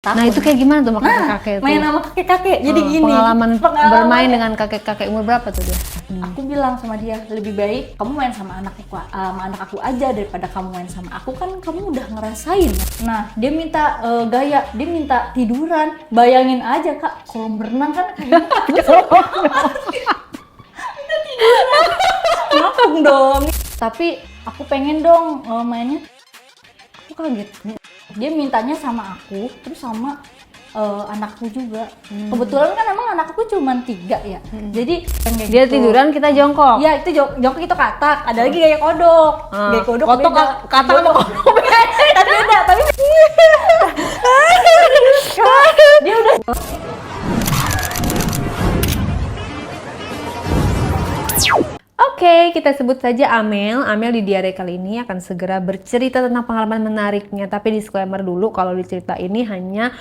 Nah itu kayak gimana tuh sama kakek-kakek tuh? Main sama kakek-kakek. Jadi gini. Pengalaman bermain dengan kakek-kakek umur berapa tuh dia? Aku bilang sama dia, lebih baik kamu main sama anak aku aja daripada kamu main sama aku, kan kamu udah ngerasain. Nah dia minta gaya, dia minta tiduran. Bayangin aja kak, kolam renang kan kayaknya minta tiduran. Ngapung dong. Tapi aku pengen dong mainnya. Aku kaget. Dia mintanya sama aku, terus sama anakku juga. Kebetulan kan emang anakku cuma 3 ya. Jadi dia gitu. Tiduran, kita jongkok. Iya, itu jongkok itu katak. Ada lagi gaya kodok. Gaya kodok beda. Katak sama kodok beda, tapi dia udah. Oke, kita sebut saja Amel. Amel di diare kali ini akan segera bercerita tentang pengalaman menariknya. Tapi disclaimer dulu, kalau di cerita ini hanya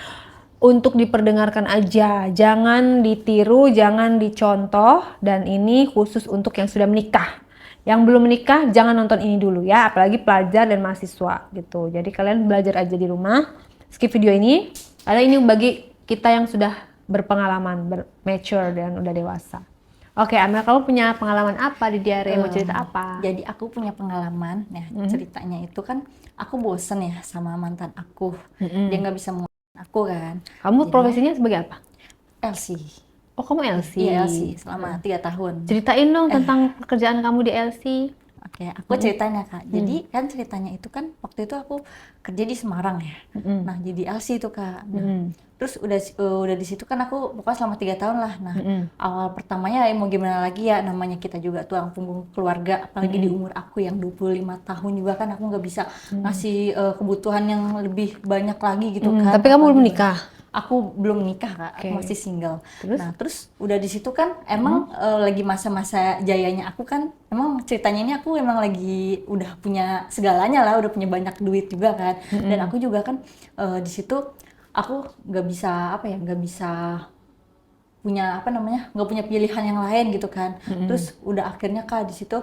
untuk diperdengarkan aja. Jangan ditiru, jangan dicontoh. Dan ini khusus untuk yang sudah menikah. Yang belum menikah, jangan nonton ini dulu ya. Apalagi pelajar dan mahasiswa gitu. Jadi kalian belajar aja di rumah. Skip video ini. Karena ini bagi kita yang sudah berpengalaman, mature dan udah dewasa. Oke, Amel, kamu punya pengalaman apa di diare? Mau cerita apa? Jadi aku punya pengalaman, ya ceritanya itu kan aku bosen ya sama mantan aku. Dia nggak bisa menguasai aku kan. Kamu profesinya sebagai apa? LC. Oh, kamu LC? Iya, LC selama 3 tahun. Ceritain dong tentang pekerjaan kamu di LC. Oke, aku ceritanya kak. Jadi kan ceritanya itu kan waktu itu aku kerja di Semarang ya. Nah jadi LC itu kak. Nah, terus udah di situ kan aku pokoknya selama 3 tahun lah. Nah awal pertamanya ya mau gimana lagi ya, namanya kita juga tulang punggung keluarga. Apalagi di umur aku yang 25 tahun juga kan aku nggak bisa ngasih kebutuhan yang lebih banyak lagi gitu kan. Tapi kamu belum menikah? Aku belum nikah kak, aku masih single. Terus udah di situ kan emang lagi masa-masa jayanya aku kan, emang ceritanya ini aku emang lagi udah punya segalanya lah, udah punya banyak duit juga kan. Dan aku juga kan di situ aku nggak bisa punya nggak punya pilihan yang lain gitu kan. Terus udah akhirnya kak di situ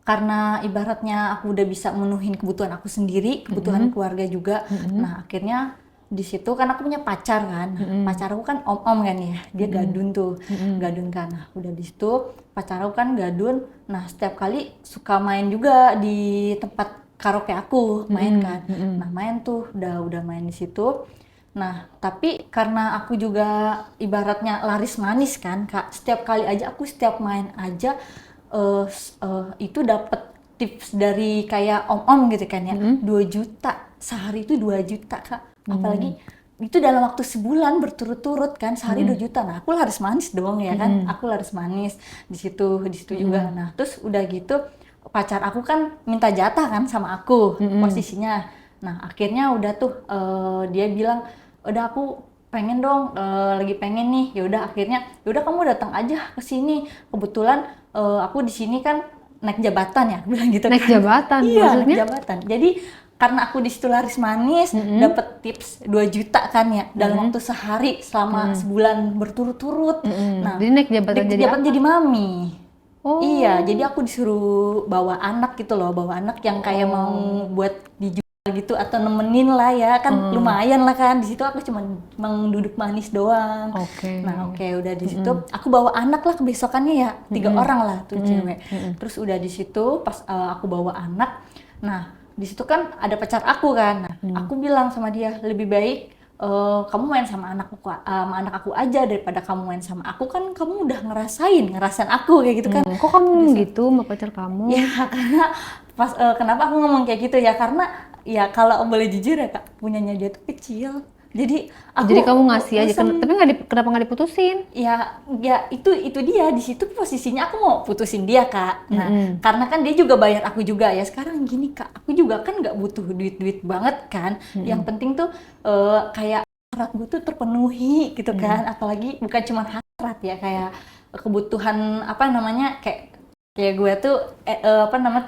karena ibaratnya aku udah bisa menuhin kebutuhan aku sendiri, kebutuhan keluarga juga. Nah akhirnya di situ kan aku punya pacar kan, pacar aku kan om kan ya, dia gadun tuh, gadun kan. Nah udah di situ pacar aku kan gadun, nah setiap kali suka main juga di tempat karaoke aku main kan. Nah main tuh udah main di situ. Nah tapi karena aku juga ibaratnya laris manis kan kak, setiap kali aja aku setiap main aja itu dapat tips dari kayak om gitu kan ya, 2 juta sehari itu 2 juta kak. Apalagi itu dalam waktu sebulan berturut-turut kan, sehari 2 juta. Nah aku laris manis dong ya kan, aku laris manis di situ juga. Nah terus udah gitu pacar aku kan minta jatah kan sama aku posisinya. Nah akhirnya udah tuh dia bilang udah aku pengen dong, lagi pengen nih. Ya udah akhirnya yaudah kamu datang aja ke sini, kebetulan aku di sini kan naik jabatan ya, bilang gitu. Naik jabatan? Iya, maksudnya? naik jabatan. Jadi karena aku di situ laris manis, dapat tips 2 juta kan ya dalam waktu sehari selama sebulan berturut-turut. Nah, jadi naik jabatan jadi mami. Oh. Iya, jadi aku disuruh bawa anak gitu loh, bawa anak yang kayak mau buat dijual gitu atau nemenin lah ya kan, lumayan lah kan. Di situ aku cuma duduk manis doang. Nah udah di situ aku bawa anak lah, kebesokannya ya 3 orang lah tuh cewek. Terus udah di situ pas aku bawa anak, nah di situ kan ada pacar aku kan. Nah, aku bilang sama dia, lebih baik kamu main sama anak aku aja daripada kamu main sama aku, kan kamu udah ngerasain aku kayak gitu kan. Kok kamu ngomong gitu sama pacar kamu? Ya karena pas kenapa aku ngomong kayak gitu ya, karena ya kalau boleh jujur ya kak, punyanya dia tuh kecil. Jadi kamu ngasih aja, tapi kenapa nggak diputusin? Ya itu dia, di situ posisinya aku mau putusin dia kak. Nah karena kan dia juga bayar aku juga ya. Sekarang gini kak, aku juga kan nggak butuh duit banget kan. Yang penting tuh kayak hasrat gue tuh terpenuhi gitu kan. Apalagi bukan cuma hasrat ya, kayak kebutuhan kayak gue tuh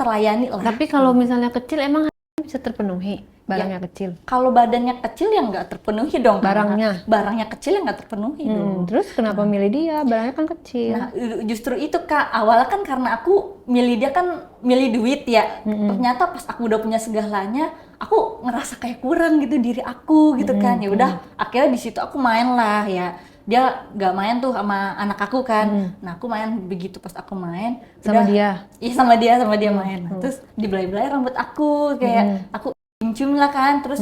terlayani lah. Tapi kalau misalnya kecil emang bisa terpenuhi barangnya kecil. Kalau badannya kecil ya nggak terpenuhi dong. Barangnya kecil ya nggak terpenuhi dong. Terus kenapa milih dia? Barangnya kan kecil. Nah, justru itu Kak, awalnya kan karena aku milih dia kan milih duit ya. Ternyata pas aku udah punya segalanya, aku ngerasa kayak kurang gitu diri aku gitu kan. Ya udah, akhirnya di situ aku main lah ya. Dia nggak main tuh sama anak aku kan. Nah, aku main begitu pas aku main Sama udah, dia? Iya sama dia main. Nah, terus dibelai-belai rambut aku kayak aku cium lah kan. Terus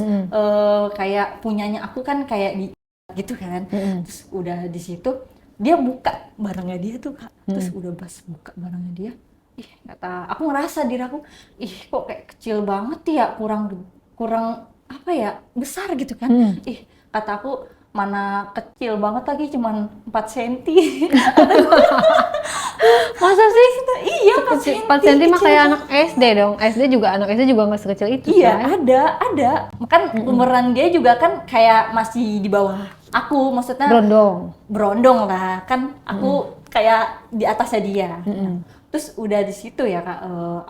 kayak punyanya aku kan kayak di gitu kan. Terus udah di situ dia buka barangnya dia tuh Kak. Terus udah pas buka barangnya dia, ih kata aku ngerasa diri aku, ih kok kayak kecil banget ya, kurang apa ya, besar gitu kan. Ih kata aku, mana kecil banget lagi, cuman 4 cm. Masa sih? Iya 4 cm. 4 cm mah kayak anak SD dong. Anak SD juga nggak sekecil itu. Iya, ada. Kan umuran dia juga kan kayak masih di bawah aku, maksudnya berondong lah. Kan aku kayak di atasnya dia. Nah, terus udah di situ ya Kak,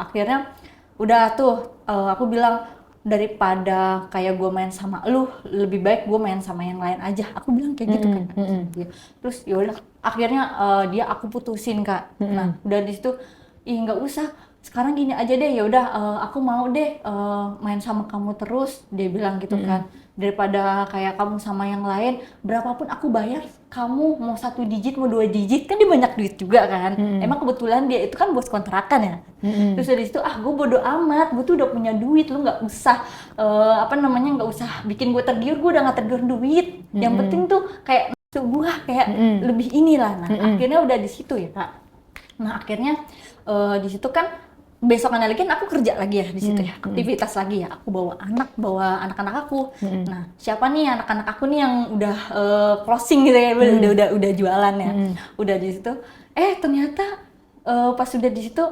akhirnya udah tuh aku bilang, daripada kayak gue main sama lu, lebih baik gue main sama yang lain aja. Aku bilang kayak gitu kan sama dia. Terus yaudah, akhirnya dia aku putusin Kak. Nah, udah di situ, ih nggak usah. Sekarang gini aja deh, ya udah aku mau deh main sama kamu terus, dia bilang gitu kan. Daripada kayak kamu sama yang lain, berapapun aku bayar, kamu mau 1 digit mau 2 digit, kan dia banyak duit juga kan. Emang kebetulan dia itu kan bos kontrakan ya. Terus dari situ gue bodo amat, gue tuh udah punya duit, lu nggak usah nggak usah bikin gue tergiur, gue udah nggak tergiur duit. Yang penting tuh kayak gue kayak lebih inilah. Nah akhirnya udah di situ ya Kak. Nah akhirnya di situ kan besokannya lagi kan aku kerja lagi ya di situ ya, aktivitas lagi ya, aku bawa anak-anak aku. Nah siapa nih anak-anak aku nih yang udah closing gitu ya, udah jualan ya, udah di situ. Ternyata pas udah di situ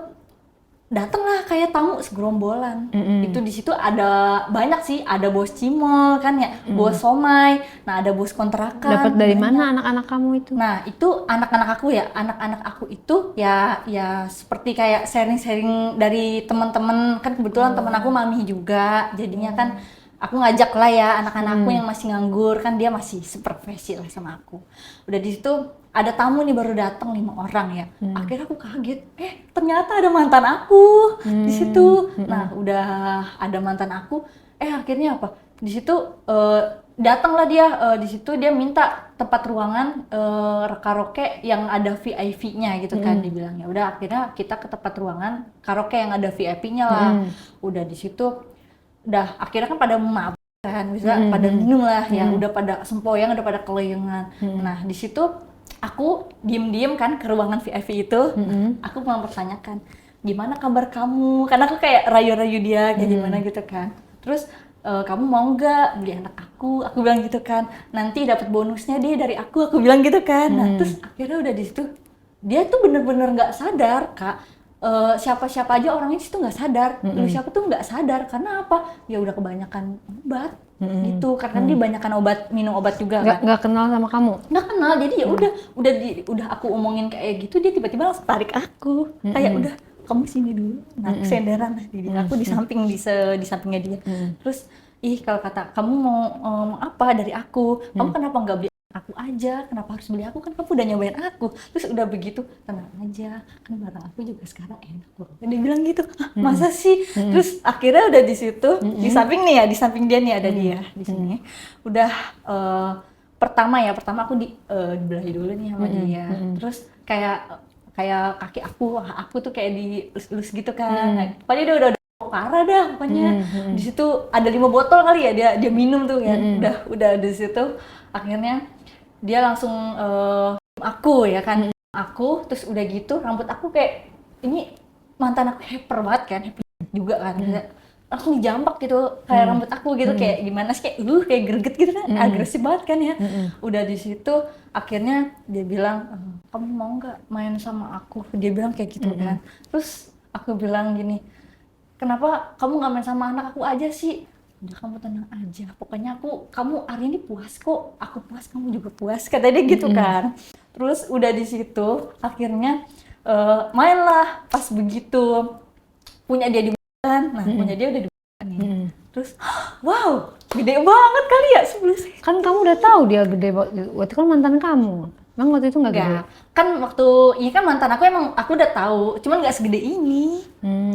datanglah kayak tamu segerombolan. Itu di situ ada banyak sih, ada bos cimol kan ya, bos somai, nah ada bos kontrakan. Dapat dari mana anak-anak kamu itu? Nah itu anak-anak aku itu ya seperti kayak sharing-sharing dari teman-teman kan, kebetulan teman aku mami juga, jadinya kan aku ngajak lah ya anak-anakku yang masih nganggur, kan dia masih seprofesi lah sama aku. Udah di situ ada tamu nih baru datang 5 orang ya. Akhirnya aku kaget, ternyata ada mantan aku di situ. Nah udah ada mantan aku, akhirnya apa? Di situ datanglah dia, di situ dia minta tempat ruangan karaoke yang ada VIP-nya gitu kan, dibilangnya. Udah akhirnya kita ke tempat ruangan karaoke yang ada VIP-nya lah. Udah di situ, udah akhirnya kan pada mabuk kan, bisa pada minum lah ya, udah pada sempoyang, udah pada keloyongan. Nah di situ aku diem-diem kan ke ruangan VIP itu, aku mempertanyakan gimana kabar kamu, karena aku kayak rayu-rayu dia kayak gimana gitu kan. Terus kamu mau nggak beli anak aku bilang gitu kan, nanti dapat bonusnya deh dari aku bilang gitu kan. Nah terus akhirnya udah di situ dia tuh bener-bener nggak sadar Kak, siapa-siapa aja orangnya situ nggak sadar, lu siapa tuh nggak sadar, karena apa? Ya udah kebanyakan obat gitu, karena dia banyakan minum obat juga kan. Nggak kenal sama kamu? Nggak kenal, jadi ya udah aku omongin kayak gitu, dia tiba-tiba langsung tarik aku, kayak udah kamu sini dulu. Nah senderan lah di aku di sampingnya dia. Terus kalau kata kamu mau apa dari aku, kamu kenapa nggak beli aku aja, kenapa harus beli aku, kan kamu udah nyobain aku. Terus udah begitu, tenang aja, kan barang aku juga sekarang enak loh. Dan dia bilang gitu, masa sih? Terus akhirnya udah di situ, di samping dia nih ada dia di sini. Udah pertama aku dibelahi dulu nih sama dia. Terus kayak kaki aku tuh kayak dielus-elus gitu kan. Pokoknya dia udah parah dah pokoknya. Di situ ada 5 botol kali ya dia minum tuh kan. Udah di situ akhirnya dia langsung aku ya kan, aku terus udah gitu rambut aku kayak, ini mantan aku hyper banget kan, hyper juga kan, langsung dijambak gitu kayak rambut aku gitu, kayak gimana sih, kayak greget gitu kan, agresif banget kan ya. Udah di situ akhirnya dia bilang, kamu mau nggak main sama aku, dia bilang kayak gitu kan. Terus aku bilang gini, kenapa kamu nggak main sama anak aku aja sih? Udah kamu tenang aja, pokoknya kamu hari ini puas kok, aku puas kamu juga puas, kata dia gitu kan. Terus udah di situ akhirnya mainlah, pas begitu punya dia di bulan, nah punya dia udah di bulan nih. Terus wow, gede banget kali ya 10 cm. Kan kamu udah tahu dia gede, waktu kan mantan kamu. Emang waktu itu nggak gede? Enggak, kan waktu ini kan mantan aku emang aku udah tahu, cuman nggak segede ini.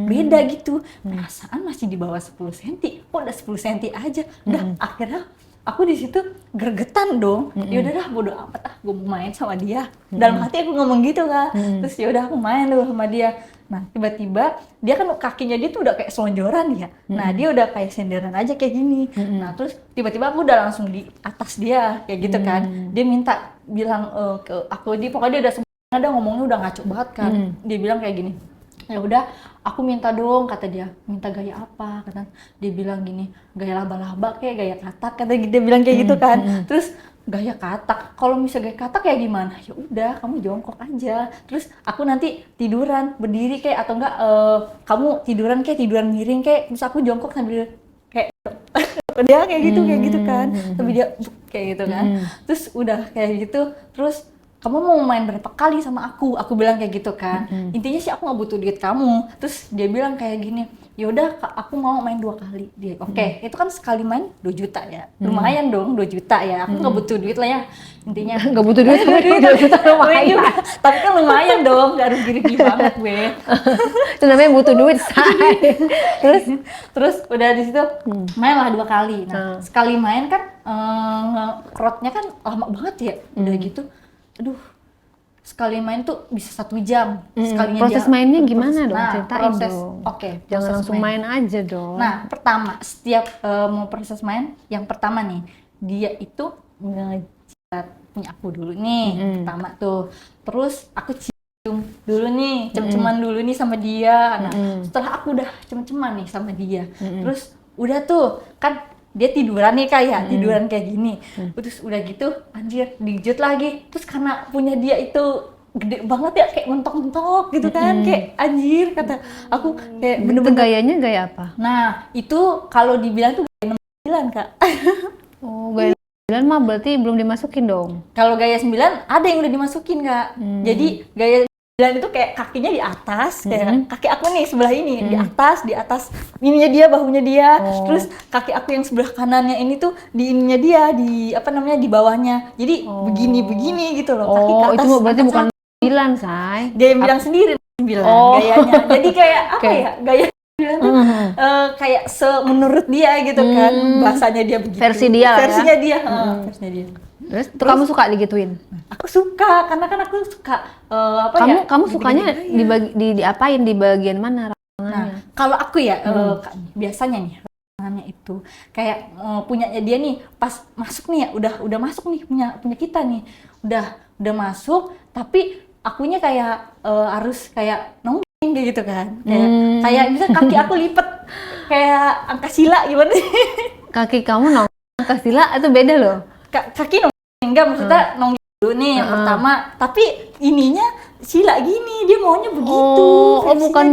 Beda gitu. Perasaan masih di bawah 10 cm. Kok udah 10 cm aja. Udah akhirnya aku di situ gregetan dong. Ya udah dah bodo amat gue mau main sama dia. Dalam hati aku ngomong gitu kan. Terus ya udah aku main dulu sama dia. Nah, tiba-tiba dia kan kakinya dia tuh udah kayak selonjoran ya. Nah, dia udah kayak senderan aja kayak gini. Nah, terus tiba-tiba aku udah langsung di atas dia kayak gitu kan. Dia minta bilang ke aku, pokoknya dia udah sebenarnya ada ngomongnya udah ngaco banget kan. Dia bilang kayak gini. Ya udah, aku minta dong, kata dia. Minta gaya apa? Kata dia bilang gini, gaya laba-laba kayak gaya katak, kata dia bilang kayak gitu kan. Terus gaya katak, kalau misalnya gaya katak kayak gimana? Ya udah, kamu jongkok aja. Terus aku nanti tiduran berdiri kayak atau enggak kamu tiduran kayak tiduran miring kayak, terus aku jongkok sambil kayak dia kayak gitu kan. Tapi dia kayak gitu kan. Terus udah kayak gitu, terus kamu mau main berapa kali sama aku? Aku bilang kayak gitu kan. Intinya sih aku nggak butuh duit kamu. Terus dia bilang kayak gini, ya udah aku mau main 2 kali. Dia oke, itu kan sekali main 2 juta ya. Lumayan dong 2 juta ya. Aku nggak butuh duit lah ya. Intinya Nggak butuh duit, tapi 2 juta lumayan. Tapi kan lumayan dong, nggak rugi-rugi banget gue. Itu namanya butuh duit, say. Terus udah di situ main lah 2 kali. Nah, sekali main kan crowd-nya kan lama banget ya. Udah gitu, aduh, sekali main tuh bisa 1 jam. Sekalinya Proses dia, mainnya gimana dong? Nah, Ceritain proses, dong. oke, Jangan proses langsung main aja dong. Nah, pertama, setiap mau proses main, yang pertama nih, dia itu ngejilat punya aku dulu nih, pertama tuh. Terus aku cium dulu nih, cem-ceman dulu nih sama dia. Nah, setelah aku udah cem-ceman nih sama dia, terus udah tuh, kan dia tiduran nih kayak tiduran kayak gini. Terus udah gitu, anjir, dijut lagi. Terus karena punya dia itu gede banget ya, kayak mentok-mentok gitu kan, kayak anjir, kata aku kayak Itu bener-bener. gayanya gaya apa? Nah, itu kalau dibilang tuh gaya 9, Kak. Oh, gaya 9 mah berarti belum dimasukin dong. Kalau gaya 9 ada yang udah dimasukin, Kak. Jadi gaya 9 itu kayak kakinya di atas, kayak kaki aku nih sebelah ini di atas ininya dia, bahunya dia. Terus kaki aku yang sebelah kanannya ini tuh di ininya dia, di apa namanya, di bawahnya. Jadi begini gitu loh, kaki ke atas. Itu berarti atas bukan 9, say. dia yang bilang sendiri 9 gayanya. Jadi kayak apa ya? Gaya 9 tuh kayak menurut dia gitu kan. Bahasanya dia begitu. Versi dia lah ya. Versinya dia, versinya dia. Terus kamu suka digituin? Aku suka, karena kan aku suka apa Kamu ya? kamu sukanya diapain, di bagian mana? Nah, kalau aku ya biasanya nih tangannya itu kayak punyanya dia nih, pas masuk nih ya, udah masuk nih punya kita nih. Udah masuk, tapi akunya kayak harus kayak nongkrong kayak gitu kan. Kayak bisa kaki aku lipet kayak angka sila gimana sih? Kaki kamu angka sila itu beda loh. Kaki nongkrong enggak, maksudnya nongkrong dulu nih yang pertama, tapi ininya sila gini, dia maunya begitu.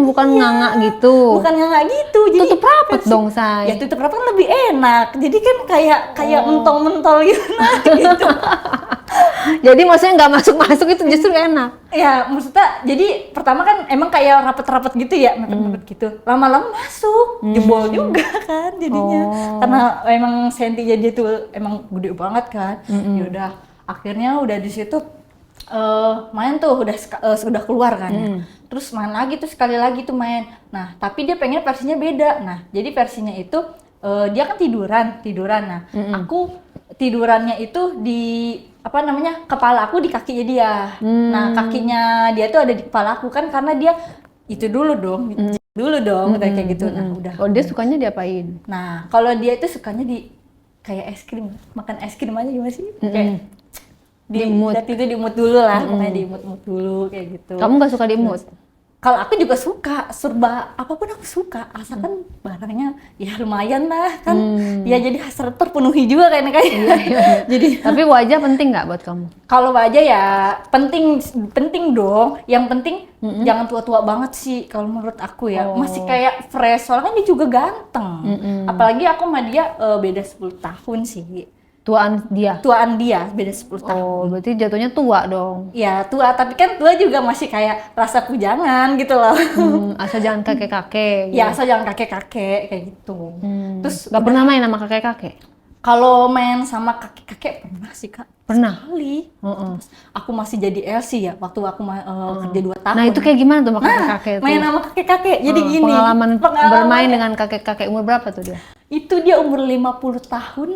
Bukan nganga gitu. Bukan nganga gitu. Jadi tutup rapat dong, say. Ya tutup rapat kan lebih enak. Jadi kan kayak mentol-mentol gitu. Gitu. Jadi maksudnya nggak masuk itu justru enak. Ya maksudnya jadi pertama kan emang kayak rapet-rapet gitu ya, mepet-mepet gitu. Lama-lama masuk, jebol juga kan jadinya. Karena emang sentinya dia tuh emang gede banget kan. Ya udah, akhirnya udah di situ main tuh udah keluar kan ya. Terus main lagi tuh sekali lagi tuh main. Nah, tapi dia pengen versinya beda. Nah, jadi versinya itu dia kan tiduran. Nah, aku tidurannya itu di apa namanya, kepala aku di kakinya dia. Nah, kakinya dia tuh ada di kepala aku kan, karena dia itu dulu dong kayak gitu. Nah, udah. Oh, dia sukanya diapain? Nah, kalau dia itu sukanya di kayak es krim, makan es krim aja gimana sih? Kayak diimut. Itu diimut dulu lah, pokoknya diimut dulu kayak gitu. Kamu nggak suka diimut? Kalau aku juga suka, serba apapun aku suka, asalkan barangnya ya lumayan lah kan. Ya jadi hasrat terpenuhi juga kayaknya. Jadi tapi wajah penting nggak buat kamu? kalau wajah ya penting dong. Yang penting jangan tua-tua banget sih kalau menurut aku ya. Masih kayak fresh, soalnya kan dia juga ganteng. Apalagi aku sama dia beda 10 tahun sih. tuaan dia. beda 10 tahun. Oh, berarti jatuhnya tua dong. Ya tua, tapi kan tua juga masih kayak rasa pujangan gitu loh. Asal jangan kakek-kakek. Ya asal jangan kakek-kakek kayak gitu. Terus Gak pernah main sama kakek-kakek? kalau main sama kakek-kakek pernah sih Kak. Pernah? Sekali. Terus aku masih jadi LC ya waktu aku kerja 2 tahun. Nah itu kayak gimana tuh sama kakek-kakek tuh? main sama kakek-kakek. Jadi gini. Pengalaman bermain pengalamannya dengan kakek-kakek umur berapa tuh dia? itu dia umur 50 tahun.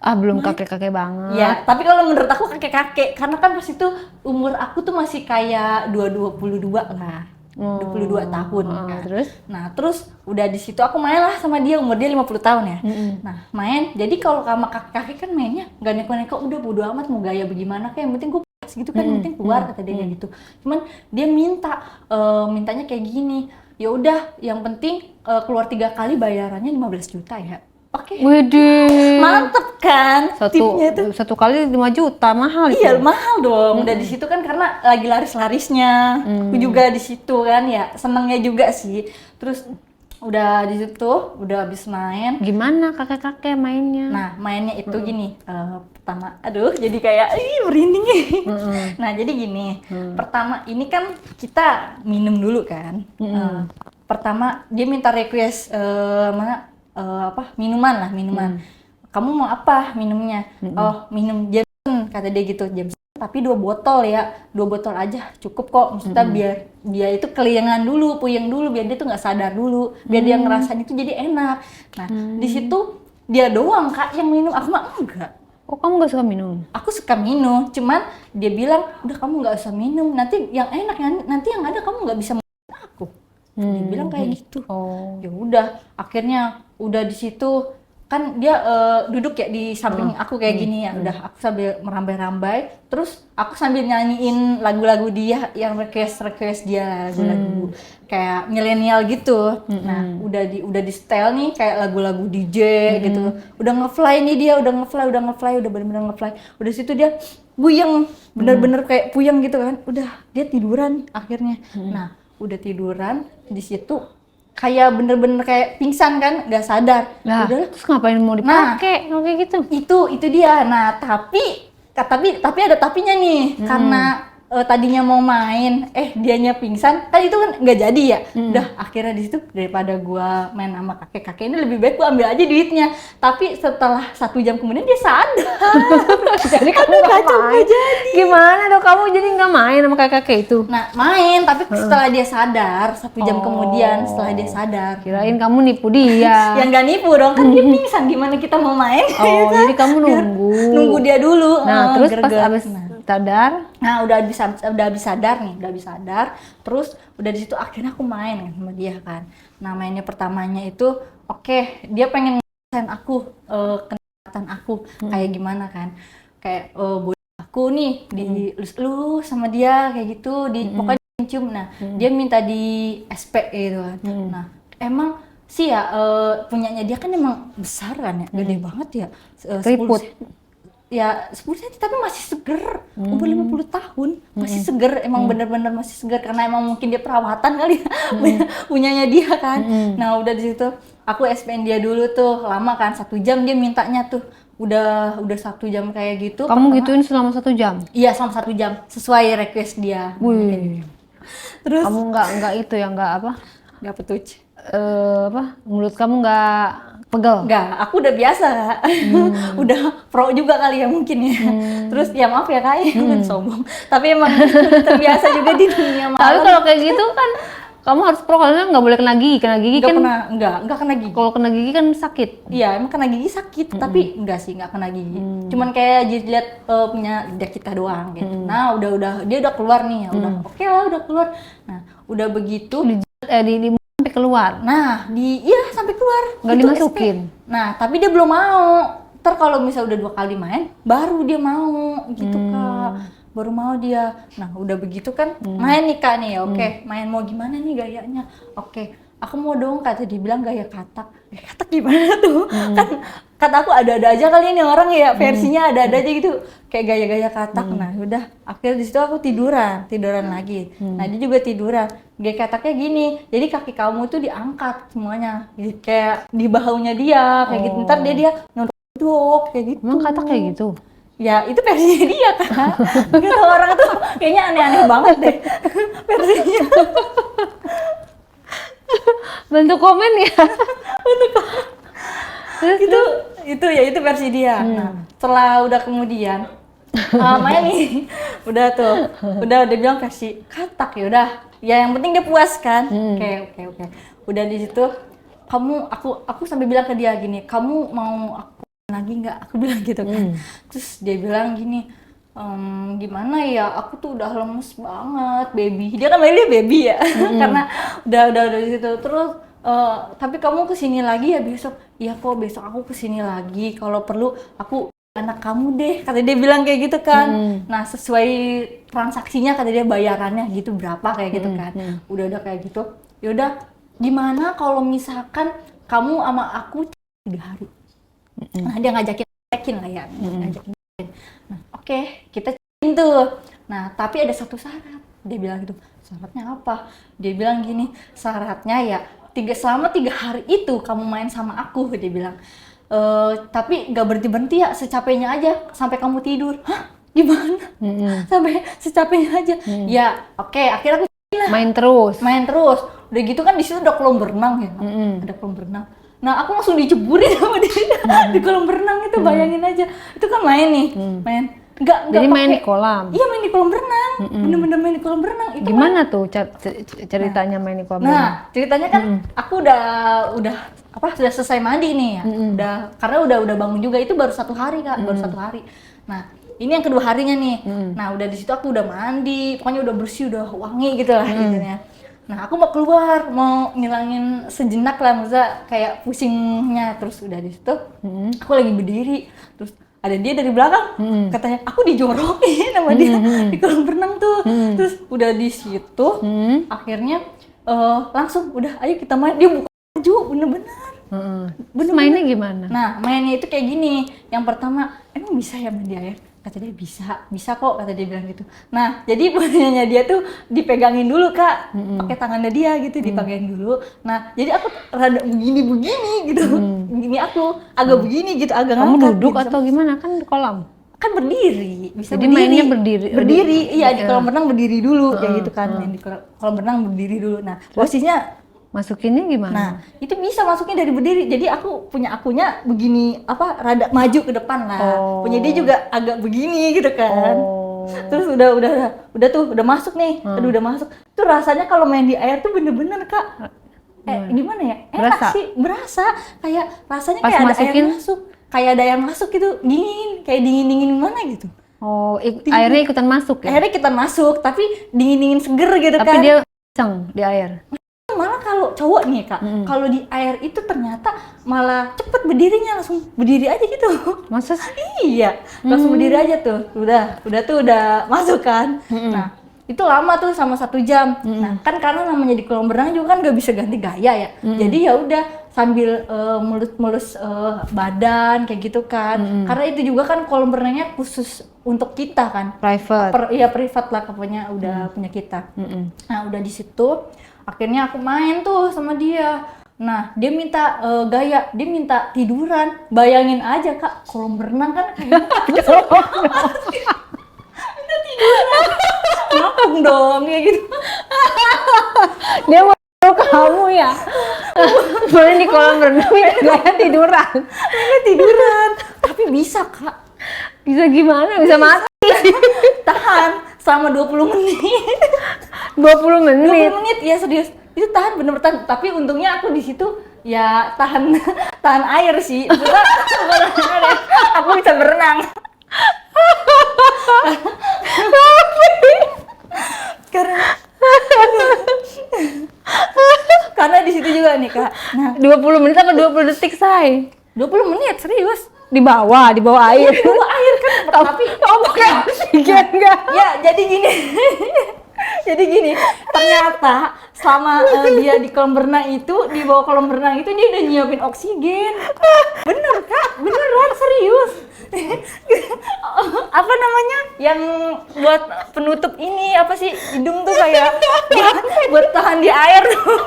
Ah belum kakek-kakek banget. Ya, tapi kalau menurut aku kakek-kakek karena kan pas itu umur aku tuh masih kayak 22 lah. 22 tahun kan. Terus? Nah, terus udah di situ aku main lah sama dia, umur dia 50 tahun ya. Nah, main. Jadi kalau sama kakek-kakek kan mainnya gak neko-neko, udah bodo amat mau gaya bagaimana kayak yang penting gue puas gitu kan, yang penting keluar kata dia gitu. Cuman dia mintanya kayak gini. Ya udah, yang penting keluar 3 kali bayarannya 15 juta ya. Oke. Widih. Mantep kan? Tipnya tuh. Satu kali 5 juta, mahal itu. Iya mahal dong. Udah di situ kan karena lagi laris-larisnya. Aku juga di situ kan ya senengnya juga sih. Terus udah di situ udah habis main. Gimana kakek-kakek mainnya? Nah mainnya itu gini. Pertama, aduh jadi kayak merinding. Nah jadi gini. Pertama ini kan kita minum dulu kan. Pertama dia minta request minuman. Kamu mau apa minumnya? Oh minum Jameson kata dia gitu, Jameson tapi 2 botol ya, 2 botol aja cukup kok. Maksudnya biar dia itu keliengan dulu, puyeng dulu, biar dia tuh nggak sadar dulu, biar dia ngerasain itu jadi enak. Nah di situ dia doang Kak yang minum, aku mah enggak. Oh kamu nggak suka minum? Aku suka minum, cuman dia bilang udah kamu nggak usah minum, nanti yang enak nanti yang ada kamu nggak bisa makan aku. Dia bilang kayak gitu. Oh. Ya udah, akhirnya udah di situ kan dia duduk ya di samping aku kayak gini ya. Udah aku sambil merambai-rambai, terus aku sambil nyanyiin lagu-lagu dia yang request dia lagu-lagu kayak milenial gitu. Nah, udah di setel nih kayak lagu-lagu DJ gitu. Udah nge-fly nih dia, udah bener-bener nge-fly. Udah situ dia puyeng, bener-bener kayak puyeng gitu kan. Udah dia tiduran akhirnya. Nah, udah tiduran di situ kayak bener-bener kayak pingsan kan, nggak sadar. Lah, Udah terus ngapain mau dipakai kalau kayak gitu? itu dia. Nah tapi ada tapinya nih. Karena tadinya mau main, dianya pingsan, kan itu kan nggak jadi ya. Udah akhirnya di situ daripada gua main sama kakek-kakek ini lebih baik gua ambil aja duitnya. Tapi setelah 1 jam kemudian dia sadar. Jadi kamu nggak main? Gimana dong kamu jadi nggak main sama kakek-kakek itu? Nah main, tapi setelah dia sadar, 1 jam kemudian setelah dia sadar. Kirain kamu nipu dia. Ya nggak nipu dong, kan dia pingsan, gimana kita mau main? Oh, jadi kamu nunggu dia dulu. Nah, terus pas gerget. abis sadar, Nah, udah habis sadar, terus udah di situ akhirnya aku main kan sama dia kan. Nah, mainnya pertamanya itu dia pengen ngerasain aku, kenatan aku kayak gimana kan. Kayak body aku nih dielus-elus sama dia kayak gitu, pokoknya dicium. Nah, dia minta di SP gitu kan. Nah, emang sih ya punyanya dia kan emang besar kan ya, gede banget ya. keriput. Ya 10 cm tapi masih seger, umur 50 tahun masih seger, emang bener-bener masih seger karena emang mungkin dia perawatan kali ya, punyanya dia kan. Nah udah di situ aku SPN dia dulu tuh lama kan, 1 jam dia mintanya tuh, udah 1 jam kayak gitu. Kamu gituin selama 1 jam? Iya selama 1 jam sesuai request dia. Wih. Terus Kamu nggak itu ya nggak apa? nggak petuj. Mulut kamu nggak pegel? Enggak, aku udah biasa Kak. Udah pro juga kali ya mungkin ya. Terus ya maaf ya Kak, bukan sombong. Tapi emang terbiasa juga di dunia malam. Tapi kalau kayak gitu kan kamu harus pro, karena nggak boleh kena gigi. Kena gigi kan enggak kena gigi. kalau kena gigi kan sakit. Iya, emang kena gigi sakit, tapi enggak sih, enggak kena gigi. Cuman kayak jilat punya lidah kita doang gitu. Nah, udah dia udah keluar nih, ya udah oke lah, udah keluar. Nah, udah begitu Di sampai keluar. nah, sampai keluar. Nggak Itu dimasukin. SP. Nah, tapi dia belum mau. Ntar kalau misalnya udah 2 kali main, baru dia mau gitu Kak. Baru mau dia. Nah, udah begitu kan main nih Kak nih, oke. Main mau gimana nih gayanya? Oke. Aku mau dong, kata dia bilang gaya katak. Katak gimana tuh? Kan kata aku ada-ada aja kali ini orang ya, versinya ada-ada aja gitu. Kayak gaya-gaya katak. Nah, udah akhirnya di situ aku tiduran lagi. Nah, dia juga tiduran. Gaya kataknya gini. Jadi kaki kamu tuh diangkat semuanya. Jadi kayak di bahunya dia kayak gitu. Ntar dia nurut dok kayak gitu. Emang katak kayak gitu? Ya itu versinya dia kan. Gitu orang tuh kayaknya aneh-aneh banget deh versinya. Bantu komen ya. Itu versi dia. Nah, setelah udah kemudian Maya nih udah bilang versi katak, ya udah. Ya yang penting dia puas kan. Oke. Udah di situ aku sampai bilang ke dia gini, "Kamu mau aku lagi nggak?" Aku bilang gitu kan. Terus dia bilang gini, gimana ya, aku tuh udah lemes banget baby. Dia kan dia baby ya. Karena udah di situ. Terus tapi kamu kesini lagi ya besok? Iya kok, besok aku kesini lagi, kalau perlu aku anak kamu deh, kata dia bilang kayak gitu kan. Nah sesuai transaksinya kata dia bayarannya gitu berapa kayak gitu kan. Udah kayak gitu, yaudah gimana kalau misalkan kamu sama aku 3 hari. Nah dia ngajakin check-in lah ya, ngajakin check-in. Nah oke, kita check-in tuh. Nah tapi ada satu syarat, dia bilang gitu. Syaratnya apa? Dia bilang gini, syaratnya ya selama 3 hari itu kamu main sama aku, dia bilang. Tapi gak berhenti ya, secapeknya aja sampai kamu tidur. Hah? Gimana? Sampai secapeknya aja. Ya oke, akhirnya aku main terus. Udah gitu kan di situ ada kolam berenang ya. Ada kolam berenang. Nah aku langsung diceburin sama dia di kolam berenang itu, bayangin aja. Itu kan main nih, main. Jadi main di kolam? Iya main di kolam berenang, bener-bener main di kolam berenang. Itu gimana tuh ceritanya main di kolam berenang? Nah ceritanya kan aku sudah selesai mandi nih ya, karena udah bangun juga, itu baru 1 hari Kak, baru 1 hari. Nah ini yang kedua harinya nih. Nah udah di situ aku udah mandi, pokoknya udah bersih, udah wangi gitu lah intinya. Nah aku mau keluar, mau ngilangin sejenak lah, maksudnya kayak pusingnya. Terus udah di situ aku lagi berdiri, terus ada dia dari belakang, katanya aku dijorokin sama dia di kolam renang tuh. Terus udah di situ akhirnya langsung udah ayo kita main, dia buka baju bener-bener. Mainnya gimana? Nah mainnya itu kayak gini, yang pertama emang bisa ya main di air? Kata dia bisa kok, kata dia bilang gitu. Nah jadi punyanya dia tuh dipegangin dulu Kak, pakai tangannya dia gitu, dipegangin dulu. Nah jadi aku rada begini gitu, gini aku agak begini gitu, agak kamu ngangkat duduk gitu. atau gimana? Kan di kolam Kan berdiri, bisa jadi berdiri. mainnya berdiri, iya di kolam renang berdiri dulu, kayak gitu kan. Main di kolam renang berdiri dulu. Nah posisinya masukinnya gimana? Nah, itu bisa masukin dari berdiri. Jadi aku akunya begini, rada maju ke depan lah. Punya dia juga agak begini gitu kan. Terus udah masuk nih. Udah masuk. Tuh rasanya kalau main di air tuh bener-bener Kak. Gimana ya? Enak sih, berasa kayak rasanya pas kayak masukin, ada air masuk. Kayak ada air masuk gitu, dingin, kayak dingin-dingin mana gitu. Airnya ikutan masuk ya? Airnya ikutan masuk, tapi dingin-dingin seger gitu kan. Tapi dia kenceng di air? Malah kalau cowok nih Kak, kalau di air itu ternyata malah cepet berdirinya, langsung berdiri aja gitu. Masa sih? Iya, langsung berdiri aja tuh. Udah masuk kan. Nah itu lama tuh sama 1 jam. Nah kan karena namanya di kolam berenang juga kan gak bisa ganti gaya ya. Jadi ya udah sambil mulus badan kayak gitu kan. Karena itu juga kan kolam berenangnya khusus untuk kita kan. Private. Iya private lah, pokoknya udah punya kita. Nah udah di situ akhirnya aku main tuh sama dia. Nah dia minta gaya, dia minta tiduran. Bayangin aja Kak, kolam berenang kan kayak minta tiduran. Ngapung dong kayak gitu. Dia mau kamu ya? Boleh di kolam renang gaya tiduran. Tiduran. Tapi bisa Kak. Bisa gimana? Bisa mati. Tahan selama 20 menit. 20 menit? 20 menit, ya serius. Itu tahan, bener-bener tahan. Tapi untungnya aku di situ ya tahan air sih. Maksudnya aku bisa berenang. Karena di situ juga nih Kak. Nah, 20 menit apa 20 detik, Say? 20 menit serius. Di bawah air. Di bawah air kan, tapi pakai oksigen enggak? Ya, jadi gini. Jadi gini, ternyata selama dia di kolam berenang itu, di bawah kolam berenang itu dia udah nyiapin oksigen. Bener Kak, beneran serius. Apa namanya? Yang buat penutup ini apa sih? Hidung tuh kayak buat tahan di air tuh.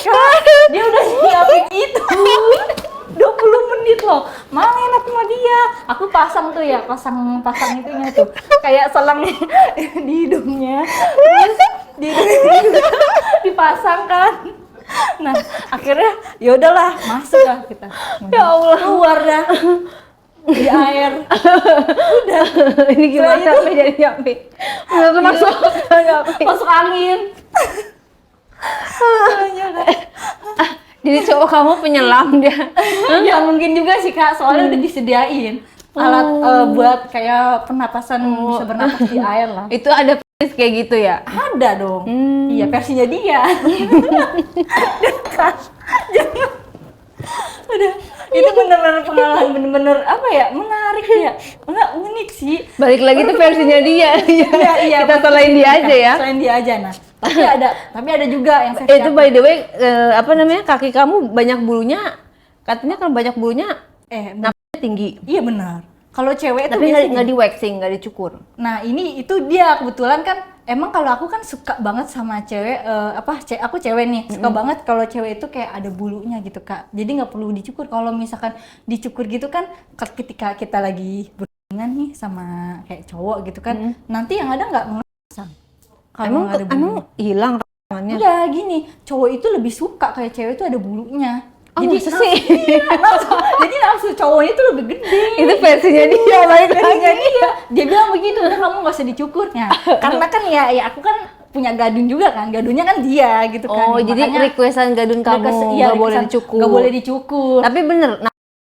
Kak, dia udah nyiapin itu 20 menit loh, malah enak sama dia. Aku pasang tuh ya, pasang itunya tuh kayak selang di hidungnya, terus di hidungnya juga dipasang kan. Nah akhirnya ya udahlah, masuk lah kita. Ya Allah. Keluar dah di air. Udah. Ini gimana capek jadi capek. Udah masuk Masuk angin. Jadi cowok kamu penyelam dia. Ya mungkin juga sih Kak, soalnya udah disediain alat buat kayak pernapasan, bisa bernapas di air lah. Itu ada penis kayak gitu ya? Ada dong. Iya, versinya dia. Udah, itu bener-bener pengalaman, bener-bener apa ya, menarik ya, unik sih. Balik lagi tuh versinya dia. Iya, Kita selain dia aja ya. Selain dia aja, nah. Tapi ada juga yang versi Itu by the way, apa namanya, kaki kamu banyak bulunya. Katanya kalau banyak bulunya, napasnya tinggi. Iya benar. Kalau cewek itu Tapi biasanya nggak di waxing, nggak dicukur. Nah ini itu dia, kebetulan kan emang kalau aku kan suka banget sama cewek, aku cewek nih, suka banget kalau cewek itu kayak ada bulunya gitu Kak. Jadi nggak perlu dicukur. Kalau misalkan dicukur gitu kan, ketika kita lagi berhubungan nih sama kayak cowok gitu kan, nanti yang ada nggak ngerasa. Emang hilang rangannya? Iya gini, cowok itu lebih suka kayak cewek itu ada bulunya. Oh, Jadi masa sih? jadi nafsu cowoknya itu lebih gede. Itu versinya dia, balik lagi. Dia bilang begitu, udah kamu gak usah dicukurnya. Karena kan ya aku kan punya gadun juga kan, gadunnya kan dia gitu kan. Oh, jadi requestan gadun kamu nggak boleh dicukur. Nggak boleh dicukur. Tapi bener,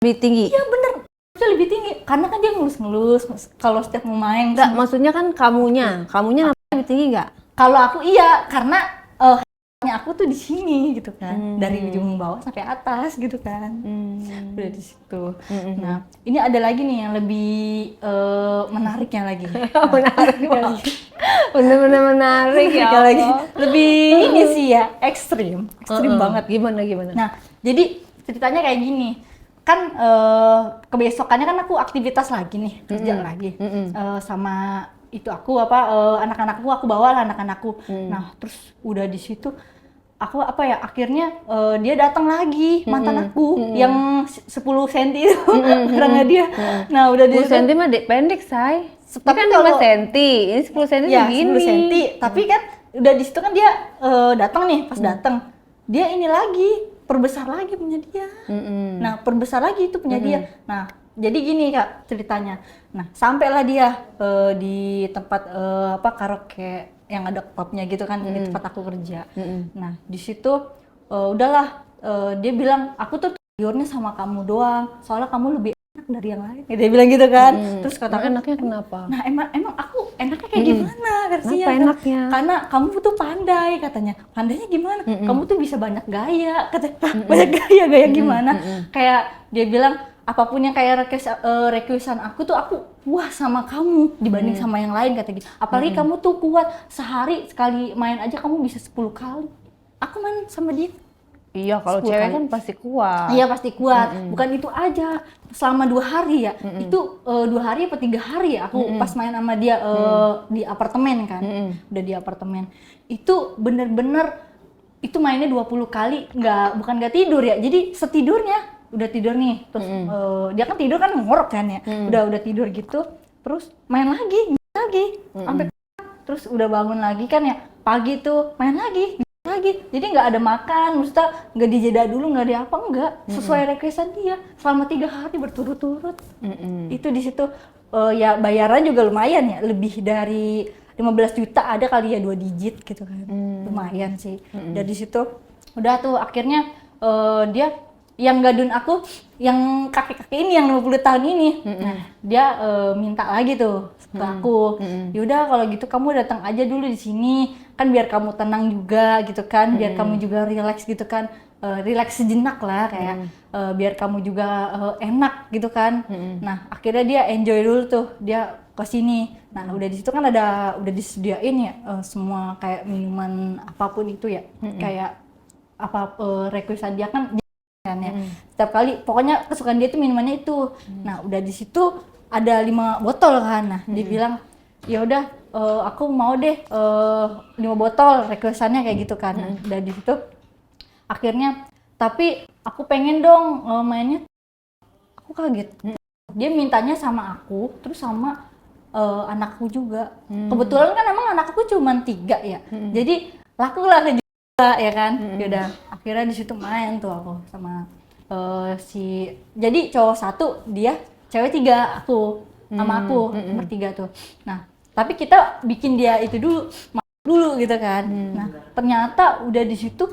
lebih tinggi. Iya bener, itu lebih tinggi. Karena kan dia ngelus-ngelus kalau setiap mau main. Enggak, maksudnya kan kamunya namanya lebih tinggi nggak? Kalau aku iya, karena aku tuh di sini gitu kan, dari ujung bawah sampai atas gitu kan, udah di situ. Nah ini ada lagi nih yang lebih menariknya lagi. Menarik, bener-bener menarik ya. Lagi lebih ini sih ya, ekstrim banget. Gimana? Nah jadi ceritanya kayak gini, kan kebesokannya kan aku aktivitas lagi nih, kerja lagi sama itu aku anak-anakku, aku bawa lah anak-anakku. Nah terus udah di situ aku akhirnya dia datang lagi, mantan aku yang 10 cm itu orangnya dia. Nah udah di 10 cm mah pendek, say. Tapi kan kalau 5 cm, ini 10 cm ya, segini. 10 cm, tapi kan udah di situ kan dia datang nih, pas datang dia ini lagi perbesar lagi punya dia. Nah perbesar lagi itu punya dia. Nah jadi gini Kak ceritanya. Nah sampailah dia di tempat karaoke yang ada pubnya gitu kan, di tempat aku kerja. Nah di situ udahlah, dia bilang aku tuh tidurnya sama kamu doang, soalnya kamu lebih enak dari yang lain. Dia bilang gitu kan. Terus kata aku, enaknya kenapa? Nah emang aku enaknya kayak gimana versinya? Kenapa enaknya? Karena kamu tuh pandai katanya. Pandainya gimana? Kamu tuh bisa banyak gaya katanya. Banyak gaya gimana? Kayak dia bilang apapun yang kayak requestan aku tuh aku puas sama kamu dibanding sama yang lain kata gitu. Apalagi kamu tuh kuat, sehari sekali main aja kamu bisa 10 kali. Aku main sama dia. Iya, kalau 10 cewek kali. kan pasti kuat. Iya pasti kuat. Bukan itu aja, selama 2 hari ya. Itu 2 hari apa 3 hari ya aku pas main sama dia di apartemen kan. Udah di apartemen. Itu bener-bener itu mainnya 20 kali, bukan nggak tidur ya. Jadi setidurnya udah tidur nih, terus dia kan tidur kan ngorok kan ya, udah tidur gitu, terus main lagi, sampai terus udah bangun lagi kan ya, pagi tuh main lagi, jadi nggak ada makan, maksudnya nggak dijeda dulu, nggak ada apa, nggak sesuai requestan dia, selama 3 hari berturut-turut. Itu di situ ya bayaran juga lumayan ya, lebih dari 15 juta ada kali ya, 2 digit gitu kan, lumayan sih. Dari situ udah tuh akhirnya dia yang gadun aku, yang kakek-kakek ini yang 20 tahun ini, nah dia minta lagi tuh ke aku, yaudah kalau gitu kamu datang aja dulu di sini, kan biar kamu tenang juga gitu kan, biar kamu juga relax gitu kan, relax sejenak lah kayak, biar kamu juga enak gitu kan. Nah akhirnya dia enjoy dulu tuh, dia ke sini. Nah udah di situ kan udah disediain ya semua kayak minuman apapun itu ya, kayak apa requestan dia kan ya. Setiap kali pokoknya kesukaan dia tuh minumannya itu. Nah udah di situ ada 5 botol kan. Nah dia bilang ya udah aku mau deh 5 botol requestannya kayak gitu kan. Nah, udah di situ Akhirnya tapi aku pengen dong mainnya. Aku kaget. Dia mintanya sama aku, terus sama anakku juga. Kebetulan kan emang anakku cuma 3 ya. Jadi laku lah juga ya kan. Yaudah, akhirnya di situ main tuh aku sama jadi cowok 1, dia cewek 3, aku sama aku bertiga tuh. Nah, tapi kita bikin dia itu dulu gitu kan. Nah, ternyata udah di situ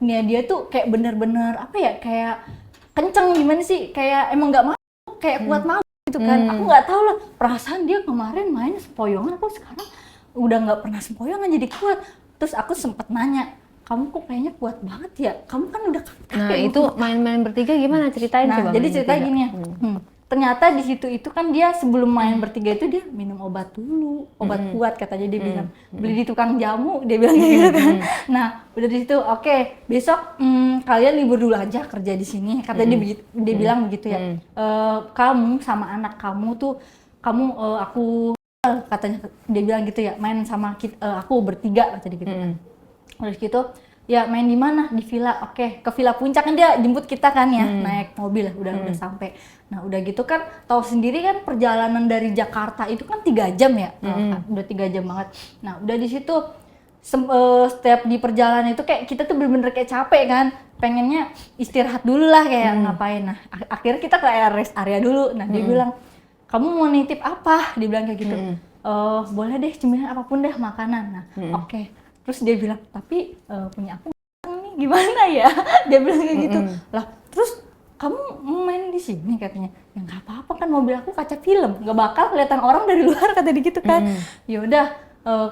dia tuh kayak bener-bener apa ya, kayak kenceng gimana sih, kayak emang nggak mau, kayak kuat mau gitu kan. Aku nggak tahu lah, perasaan dia kemarin main sempoyongan, aku sekarang udah nggak pernah sempoyongan jadi kuat. Terus aku sempet nanya, kamu kok kayaknya kuat banget ya, kamu kan udah kakek. Nah itu main-main bertiga gimana, ceritain Nah coba. jadi cerita gini ya, ternyata di situ itu kan dia sebelum main bertiga itu dia minum obat dulu, obat kuat katanya dia bilang, beli di tukang jamu dia bilang gitu kan. Nah udah di situ oke, besok kalian libur dulu aja kerja di sini, katanya dia bilang begitu ya. Kamu sama anak kamu tuh aku katanya dia bilang gitu ya, main sama aku bertiga katanya gitu. Terus gitu ya, main di mana? Di villa. Oke, ke villa puncak kan dia jemput kita kan ya, naik mobil udah sampai. Nah udah gitu kan, tahu sendiri kan perjalanan dari Jakarta itu kan 3 jam ya, udah 3 jam banget. Nah udah di situ setiap di perjalanan itu kayak kita tuh bener-bener kayak capek kan, pengennya istirahat dulu lah kayak ngapain. Nah akhirnya kita ke rest area dulu. Nah dia bilang, kamu mau nitip apa? Dia bilang kayak gitu. Boleh deh, cemilan apapun deh, makanan. Nah oke. Terus dia bilang, tapi punya aku nih gimana ya? Dia bilang kayak gitu. Lah, terus kamu main di sini katanya. Ya nggak apa-apa kan, mobil aku kaca film, nggak bakal kelihatan orang dari luar, kata dia gitu kan. Ya udah,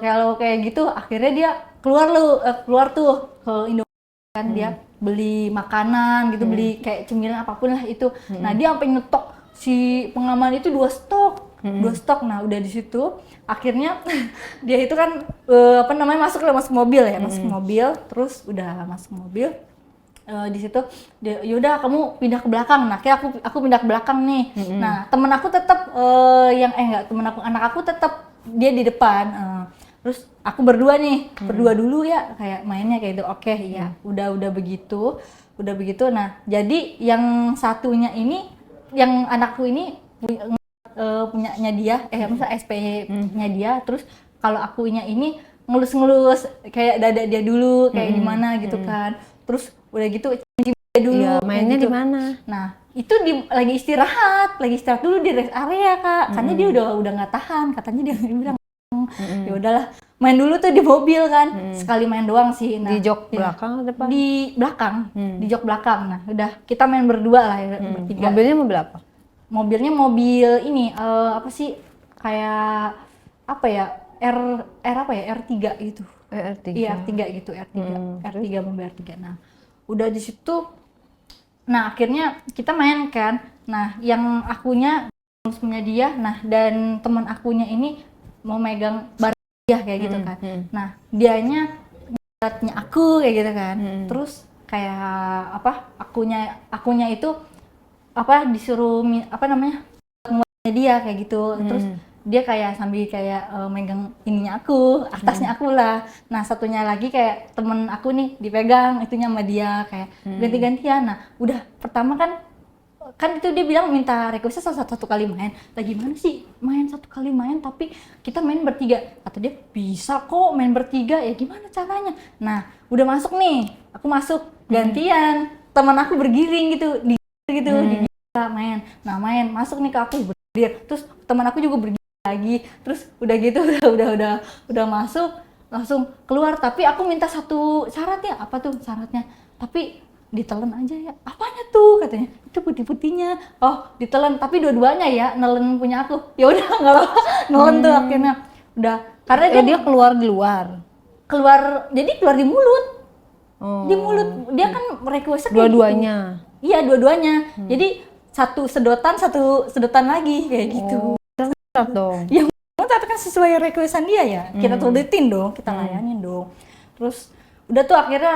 kalau kayak gitu akhirnya dia keluar tuh ke Indomaret kan, dia beli makanan gitu, beli kayak cemilan apapun lah itu. Nah dia sampai nyetok si pengaman itu 2 stok. 2 stok. Nah udah di situ akhirnya dia itu kan masuk mobil ya, masuk mobil, terus udah masuk mobil di situ dia, yaudah kamu pindah ke belakang. Nah kayak aku pindah ke belakang nih. Nah temen aku tetap anak aku tetap dia di depan. Terus aku berdua dulu ya kayak mainnya kayak itu. Oke, ya udah begitu. Nah jadi yang satunya ini, yang anakku ini punyanya dia, misalnya SP-nya dia, terus kalau akunya ini ngelus-ngelus kayak dada dia dulu, kayak gimana gitu kan. Terus udah gitu cium dia dulu. Iya, mainnya gitu. di mana? Nah itu lagi istirahat dulu di rest area kak, karena dia udah nggak tahan, katanya dia bilang ya udahlah main dulu tuh di mobil kan, sekali main doang sih. Nah, di jok belakang atau depan? Di belakang, di jok belakang. Nah udah kita main berdua lah ya, bertiga. Mobilnya mobil apa? Mobilnya mobil ini apa sih, kayak apa ya, R3 gitu. R3. Iya R3 gitu, R3 mobil R3. Nah udah di situ, nah akhirnya kita main kan. Nah yang akunya punya dia, nah dan teman akunya ini mau megang barang dia kayak gitu kan. Nah dianya beratnya aku kayak gitu kan. Terus kayak apa, akunya itu apa disuruh dia kayak gitu. Terus dia kayak sambil kayak megang ininya aku, atasnya aku lah. Nah satunya lagi kayak temen aku nih dipegang itunya sama dia, kayak ganti-gantian. Nah udah pertama kan itu dia bilang minta requestnya satu kali main. Lah gimana sih main 1 kali main tapi kita main bertiga? Kata dia bisa kok main bertiga, ya gimana caranya? Nah udah masuk nih, aku masuk gantian, teman aku bergiring gitu di main. Nah main masuk nih ke aku berdiri, terus teman aku juga berdiri lagi, terus udah gitu udah masuk langsung keluar. Tapi aku minta satu syarat ya. Apa tuh syaratnya? Tapi ditelan aja ya. Apanya tuh katanya? Itu putih-putihnya. Oh ditelan, tapi dua-duanya ya nelen punya aku. Ya udah nggak apa, nelen tuh akhirnya udah, karena dia keluar di luar. Jadi keluar di mulut. Di mulut dia kan requestnya dua-duanya gitu. Iya dua-duanya. Jadi satu sedotan lagi kayak gitu. Dong. Ya tapi kan sesuai requestan dia ya. Kita turutin dong, kita layanin dong. Terus udah tuh akhirnya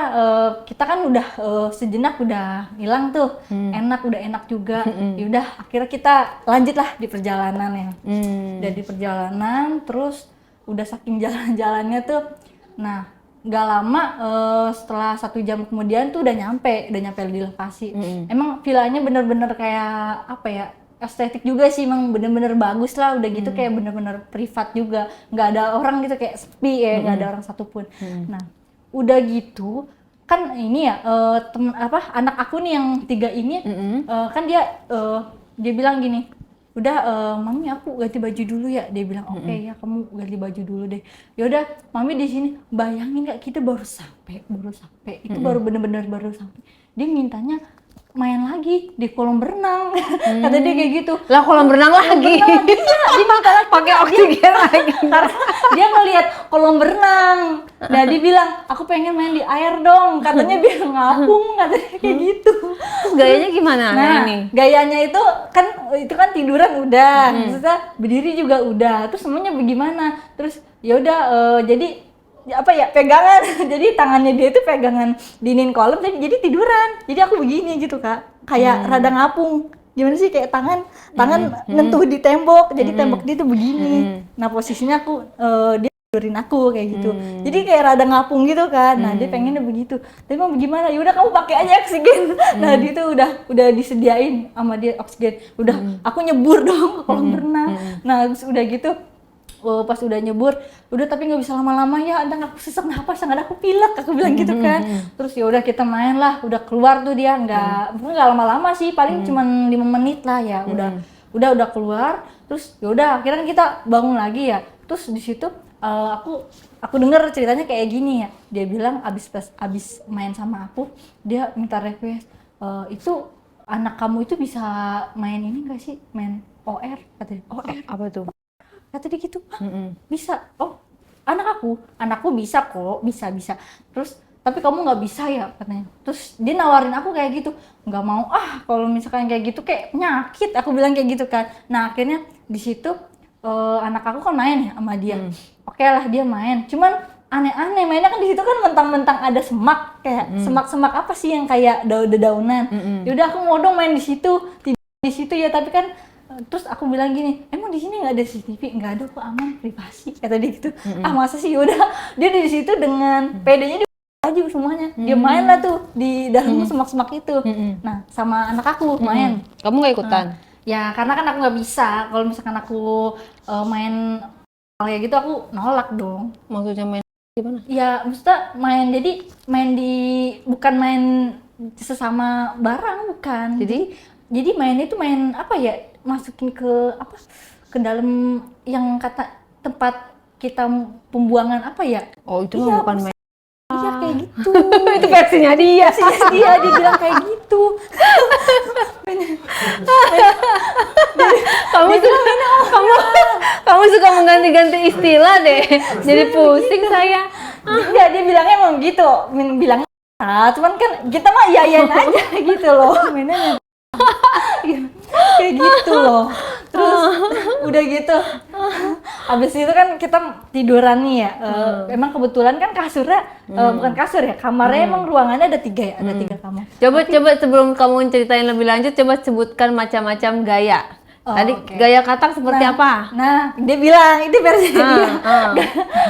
kita kan udah sejenak udah hilang tuh. Udah enak juga. Ya udah akhirnya kita lanjut lah di perjalanan ya. Udah di perjalanan terus udah saking jalan-jalannya tuh. Nah, nggak lama setelah 1 jam kemudian tuh udah nyampe di lokasi. Emang villanya bener-bener kayak apa ya, estetik juga sih, emang bener-bener bagus lah, udah gitu kayak bener-bener privat juga, nggak ada orang gitu, kayak sepi ya, nggak ada orang satupun. Nah udah gitu kan ini ya anak aku nih yang 3 ini kan dia bilang gini, udah mami aku ganti baju dulu ya, dia bilang oke ya kamu ganti baju dulu deh, yaudah mami di sini. Bayangin nggak, kita baru sampai itu baru bener-bener baru sampai, dia mintanya main lagi di kolam berenang. Kata dia kayak gitu. Lah kolam renang lagi. Iya, dia minta lagi. Pakai oksigen lagi. Karena dia ngelihat kolam berenang. Nah, dia bilang, "Aku pengen main di air dong." Katanya biar ngapung, katanya kayak gitu. Terus gayanya gimana Nah, ini? gayanya itu kan tiduran udah, maksudnya berdiri juga udah. Terus semuanya bagaimana? Terus ya udah jadi apa ya, pegangan. Jadi tangannya dia itu pegangan dinding kolam, jadi tiduran. Jadi aku begini gitu Kak, kayak rada ngapung. Gimana sih, kayak tangan nyentuh di tembok, jadi tembok dia tuh begini. Nah posisinya aku dia tidurin aku kayak gitu. Jadi kayak rada ngapung gitu kan. Nah dia pengennya begitu. Tapi mau gimana? Ya udah kamu pakai aja oksigen. Nah dia tuh udah disediain sama dia oksigen. Udah aku nyebur dong ke kolam renang. Nah terus udah gitu. Pas udah nyebur, udah tapi nggak bisa lama-lama ya, ntar aku sesak napas, nggak ada aku pilek, aku bilang gitu kan. Terus ya udah kita main lah, udah keluar tuh dia, nggak lama-lama sih, paling cuman 5 menit lah ya, udah keluar. Terus ya udah akhirnya kita bangun lagi ya. Terus di situ aku dengar ceritanya kayak gini ya, dia bilang abis main sama aku, dia minta request, itu anak kamu itu bisa main ini nggak sih, main OR katanya. OR Apa tuh? kata dia gitu. Bisa. Oh, anakku bisa kok, bisa. Terus tapi kamu nggak bisa ya katanya. Terus dia nawarin aku kayak gitu, nggak mau kalau misalkan kayak gitu kayak penyakit, aku bilang kayak gitu kan. Nah akhirnya di situ anak aku kan main ya sama dia. Oke lah dia main, cuman aneh-aneh mainnya kan di situ kan, mentang-mentang ada semak, kayak semak-semak apa sih yang kayak daunan. Yaudah aku mau dong main di situ, tidur di situ ya, tapi kan terus aku bilang gini, emang di sini nggak ada CCTV? Nggak ada kok, aman, privasi, kata dia gitu. Masa sih? Udah dia di situ dengan pedenya dia baju semuanya, dia main lah tuh di dalam semak-semak itu. Nah sama anak aku main. Kamu nggak ikutan? Ya karena kan aku nggak bisa, kalau misalkan aku main kayak gitu aku nolak dong. Maksudnya main gimana? Ya maksudnya main, jadi bukan main sesama barang, bukan. Jadi mainnya itu main apa ya, masukin ke dalam yang kata tempat kita pembuangan apa ya. Oh itu mah bukan main. Iya kayak gitu. Itu versinya dia. Dia bilang kayak gitu. Kamu suka mengganti-ganti istilah deh. Jadi pusing saya. Enggak, dia bilangnya emang gitu. Bilangnya cuman kan kita mah iyain aja gitu loh. Mainnya kayak gitu loh. Terus udah gitu abis itu kan kita tiduran nih ya. Emang kebetulan kan kasurnya bukan kasur ya, kamarnya emang ruangannya ada 3 ya, ada 3 kamar. Coba sebelum kamu ceritain lebih lanjut, coba sebutkan macam-macam gaya. Tadi gaya katak seperti apa? Nah, dia bilang itu versi dia.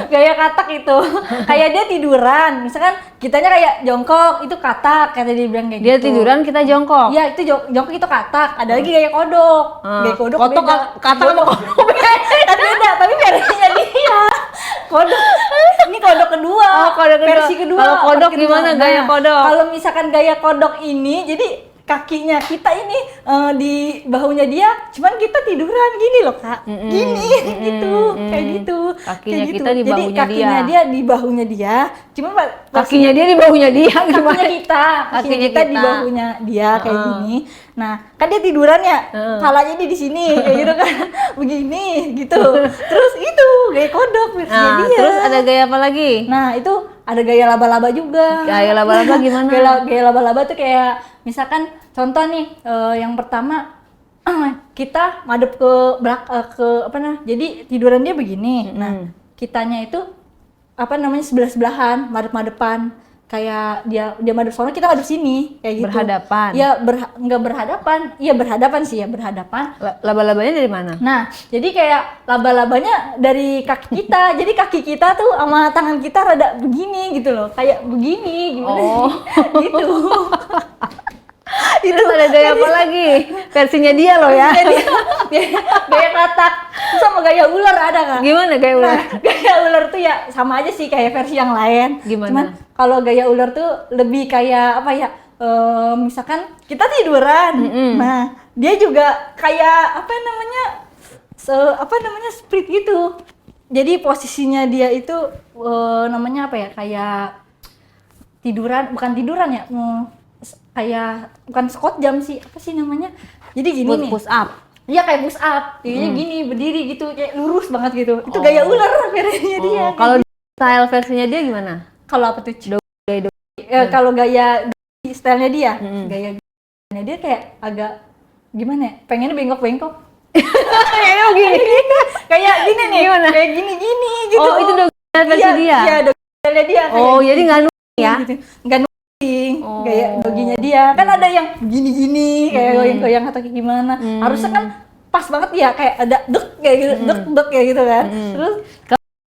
Gaya katak itu kayak dia tiduran. Misalkan kitanya kayak jongkok, itu katak, kata dia bilang kayak dia gitu. Dia tiduran, kita jongkok. Iya, itu jongkok itu katak. Ada lagi gaya kodok. Gaya kodok beda. Katak sama kodok beda, tapi versinya dia. Kodok. Ini kodok kedua. Versi kedua. Kalau kodok gimana gaya kodok? Kalau misalkan gaya kodok ini, jadi kakinya kita ini di bahunya dia, cuman kita tiduran gini loh Kak, gini gitu, kayak gitu. Kakinya kayak kita gitu. di bahunya Jadi kakinya dia di bahunya dia, cuman kakinya dia di bahunya dia gimana? Kakinya kita di bahunya dia kayak gini. Nah kan dia tiduran ya, palanya di sini kayak gitu kan, begini gitu. Terus itu gaya kodok versinya dia. Terus ada gaya apa lagi? Nah itu ada gaya laba-laba juga. Gaya laba-laba gimana? Gaya laba-laba tuh kayak misalkan contoh nih, yang pertama kita madep ke jadi tiduran dia begini. Nah kitanya itu sebelah-sebelahan, madep-madepan. kayak dia madep sono, kita madep sini kayak gitu. Berhadapan. Ya nggak berhadapan, iya berhadapan sih ya, berhadapan. Laba-labanya dari mana? Nah, jadi kayak laba-labanya dari kaki kita. Jadi kaki kita tuh sama tangan kita rada begini gitu loh, kayak begini gimana Oh. sih? Gitu. Terus ada gaya apa lagi? Versinya dia loh ya. Gaya katak sama gaya ular ada nggak? Gimana gaya ular? Nah, gaya ular tuh ya sama aja sih kayak versi yang lain. Gimana? Cuman kalau gaya ular tuh lebih kayak apa ya? Misalkan kita tiduran, nah dia juga kayak apa namanya? Split gitu. Jadi posisinya dia itu namanya apa ya? Kayak tiduran, bukan tiduran ya? Kayak bukan squat jam sih, apa sih namanya? Jadi gini nih. Push up. Iya kayak push up, jadinya gini berdiri gitu, kayak lurus banget gitu. Itu gaya ular versinya dia. Kalau style versinya dia gimana? Kalau apa tuh? Gaya Kalau gaya stylenya dia, gaya dia kayak agak gimana ya? Pengennya bengkok-bengkok. Kayaknya gini. Kayak gini nih, Gimana? kayak gini-gini gitu. Oh, itu doggy versi dia? Iya, doggy dia. Oh, jadi nggak nungging ya? Gitu. Nggak nungging, Oh. gaya doginya dia. Kan ada yang gini-gini, kayak goyang-goyang atau kayak gimana. Harusnya kan pas banget ya, kayak ada dek kayak gitu, dek kayak gitu kan. Terus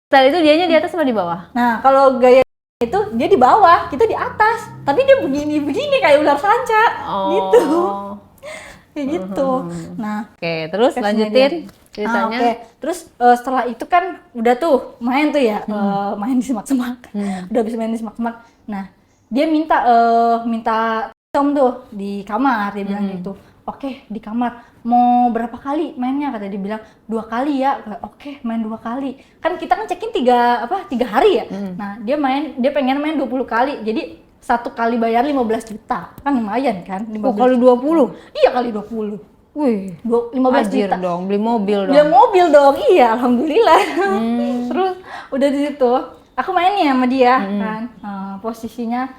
Style itu dianya di atas apa di bawah? nah, kalau gaya itu dia di bawah, kita di atas. Tapi dia begini-begini kayak ular sanca gitu. Kayak gitu. Nah, Oke, terus versinya lanjutin dia. ceritanya. Oke. Terus setelah itu kan udah tuh main tuh ya, main di semak-semak. Udah habis main di semak-semak. Nah, dia minta tom tuh di kamar, dia bilang gitu. Oke, di kamar. Mau berapa kali mainnya? Kata dia bilang 2 kali ya. Oke, main 2 kali. Kan kita check-in 3 hari ya. Nah, dia pengen main 20 kali. Jadi 1 kali bayar 15 juta. Kan lumayan kan? 15 kali 20? Iya, kali 20. Wih, 15 ajir juta. dong, beli mobil dong. Dia mobil dong, iya alhamdulillah. Terus udah di situ, aku mainnya sama dia kan. Posisinya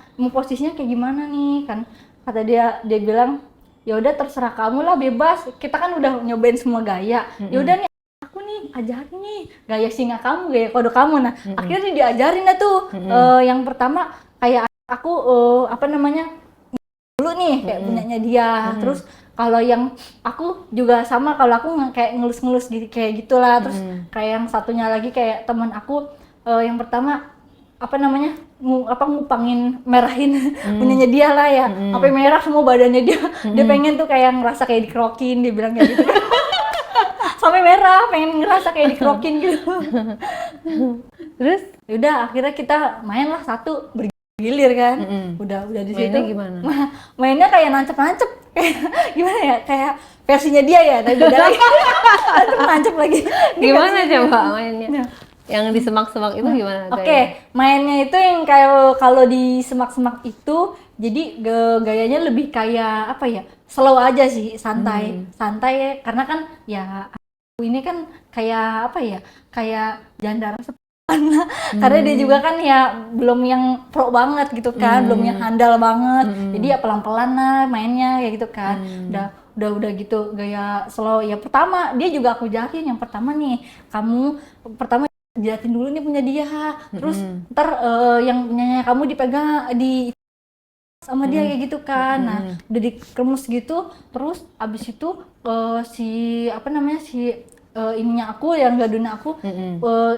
kayak gimana nih kan? Kata dia bilang, ya udah terserah kamu lah, bebas. Kita kan udah nyobain semua gaya. Ya udah nih, aku nih ajarin nih gaya singa kamu, gaya kodok kamu. Nah, akhirnya diajarin dah tuh. Yang pertama kayak aku dulu nih kayak punyanya dia. Terus kalau yang aku juga sama, kalau aku kayak ngelus-ngelus gitu kayak gitulah. Terus kayak yang satunya lagi kayak teman aku yang pertama ngupangin merahin punyanya dia lah ya. Sampai merah semua badannya dia. Dia pengen tuh kayak ngerasa kayak dikerokin, dia bilang kayak gitu. Sampai merah, pengen ngerasa kayak dikerokin gitu. Terus Udah akhirnya kita main lah satu bergilir kan. Udah di situ. mainnya gimana? Mainnya kayak nancep-nancep. Kayak gimana ya? Kayak versinya dia ya, tapi beda lagi. Nancep lagi. Gimana coba mainnya? Ya. Yang di semak-semak itu gimana? Oke, mainnya itu yang kayak kalau di semak-semak itu, jadi gayanya lebih kayak apa ya? Slow aja sih, santai, santai. Karena kan ya aku ini kan kayak apa ya? Kayak jandara karena dia juga kan ya belum yang pro banget gitu kan, belum yang handal banget. Jadi ya pelan-pelan lah mainnya kayak gitu kan. Udah gitu gaya slow. Ya pertama dia juga aku ajarin, yang pertama nih kamu pertama jelatin dulu nih punya dia. Terus ntar yang punyanya kamu dipegang di sama dia kayak gitu kan. Nah, udah dikremes gitu, terus abis itu ininya aku yang gadunnya aku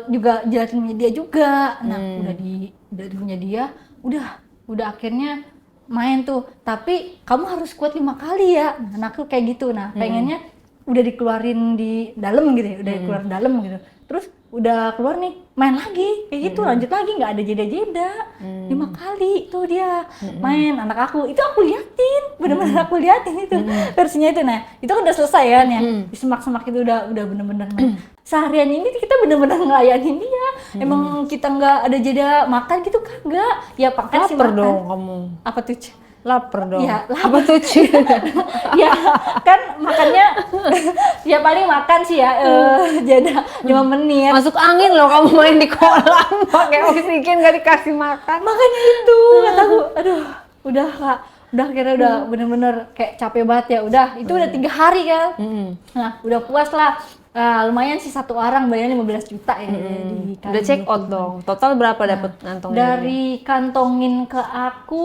juga jelatin dia juga. Nah, udah punya dia, udah akhirnya main tuh. Tapi kamu harus kuat 5 kali ya. Nah, aku kayak gitu. Nah, pengennya udah dikeluarin di dalam gitu ya, udah keluar dalam gitu. Terus udah keluar nih, main lagi kayak gitu, lanjut lagi, nggak ada jeda-jeda. 5 kali tuh dia main. Anak aku itu aku liatin, bener-bener aku liatin itu versinya itu. Nah, itu kan udah selesai kan ya, di semak-semak itu udah bener-bener main. Seharian ini kita bener-bener ngelayanin dia. Emang kita nggak ada jeda makan gitu kagak? Ya makan sih Lapar makan. dong kamu. Apa tuh? Lapar dong. Ya, Apa tuh? Ya kan makannya ya paling makan sih ya jeda 5 menit. Masuk angin loh kamu main di kolam pakai oksigen, nggak dikasih makan. Makanya itu kataku, aduh udah Kak, udah akhirnya udah bener-bener kayak capek banget ya, udah itu udah 3 hari kan. Nah udah puas lah. Lumayan sih, satu orang bayarnya 15 juta ya. Di Udah check out dong. Total berapa dapat ngantongin? Dari kantongin ke aku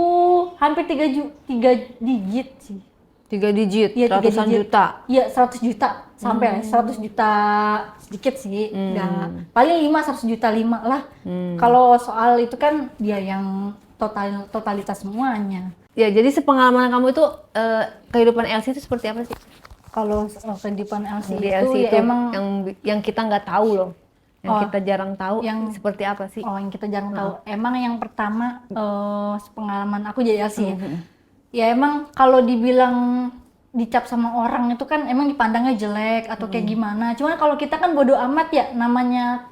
hampir 3 digit sih. 3 digit, Iya, 3 ratusan digit. juta. Iya, 100 juta sampai lah, 100 juta sedikit sih. Nggak, paling 100 juta 5 lah. Kalau soal itu kan dia yang totalitas semuanya. Ya, jadi sepengalaman kamu itu kehidupan Elsie itu seperti apa sih? Kalau kehidupan LC Di itu Elsie ya itu emang yang kita nggak tahu loh. Yang kita jarang tahu seperti apa sih? yang kita jarang tahu. Emang yang pertama pengalaman aku jadi LC ya. Ya emang kalau dibilang dicap sama orang itu kan emang dipandangnya jelek atau kayak gimana. Cuman kalau kita kan bodo amat ya, namanya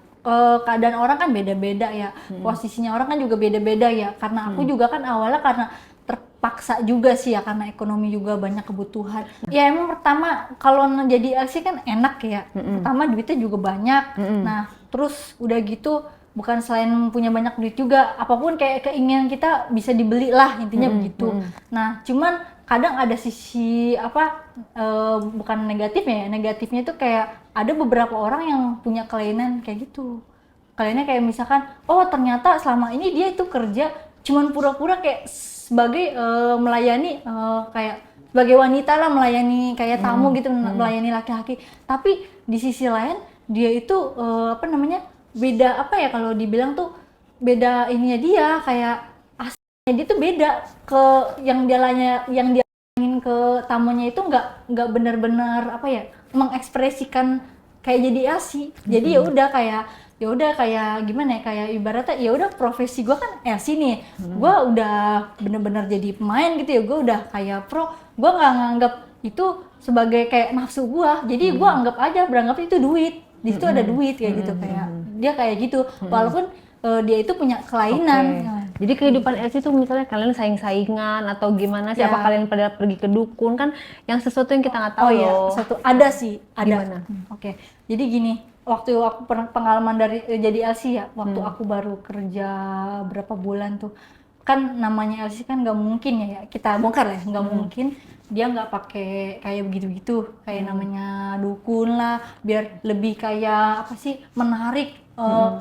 keadaan orang kan beda-beda ya. Posisinya orang kan juga beda-beda ya. Karena aku juga kan awalnya karena terpaksa juga sih ya, karena ekonomi juga banyak kebutuhan. Ya emang pertama kalau jadi LC kan enak ya. Pertama duitnya juga banyak. Nah terus udah gitu, bukan selain punya banyak duit juga, apapun kayak keinginan kita bisa dibeli lah, intinya begitu. Nah cuman kadang ada sisi bukan negatifnya ya, negatifnya itu kayak ada beberapa orang yang punya kelainan kayak gitu. Kelainnya kayak misalkan, oh ternyata selama ini dia itu kerja cuman pura-pura kayak sebagai melayani kayak sebagai wanita lah, melayani kayak tamu gitu, melayani laki-laki. Tapi di sisi lain dia itu beda ya, kalau dibilang tuh beda ininya dia, kayak aslinya dia tuh beda ke yang dia ingin ke tamunya itu nggak benar-benar mengekspresikan kayak jadi LC. Jadi ya udah kayak gimana ya, kayak ibaratnya ya udah profesi gue kan LC nih, gue udah bener-bener jadi pemain gitu ya, gue udah kayak pro, gue nggak nganggap itu sebagai kayak nafsu gue, jadi gue beranggap itu duit, di situ ada duit kayak gitu, kayak dia kayak gitu, walaupun dia itu punya kelainan. Jadi kehidupan LC itu misalnya kalian saing-saingan atau gimana sih? Ya. Apa kalian pada pergi ke dukun, kan yang sesuatu yang kita nggak tahu ya, loh. ada sih, ada. Gimana? Oke. Jadi gini, waktu aku pengalaman dari jadi LC ya, waktu aku baru kerja berapa bulan tuh, kan namanya LC kan nggak mungkin ya kita bongkar ya, nggak mungkin dia nggak pakai kayak begitu-begitu, kayak namanya dukun lah, biar lebih kayak menarik,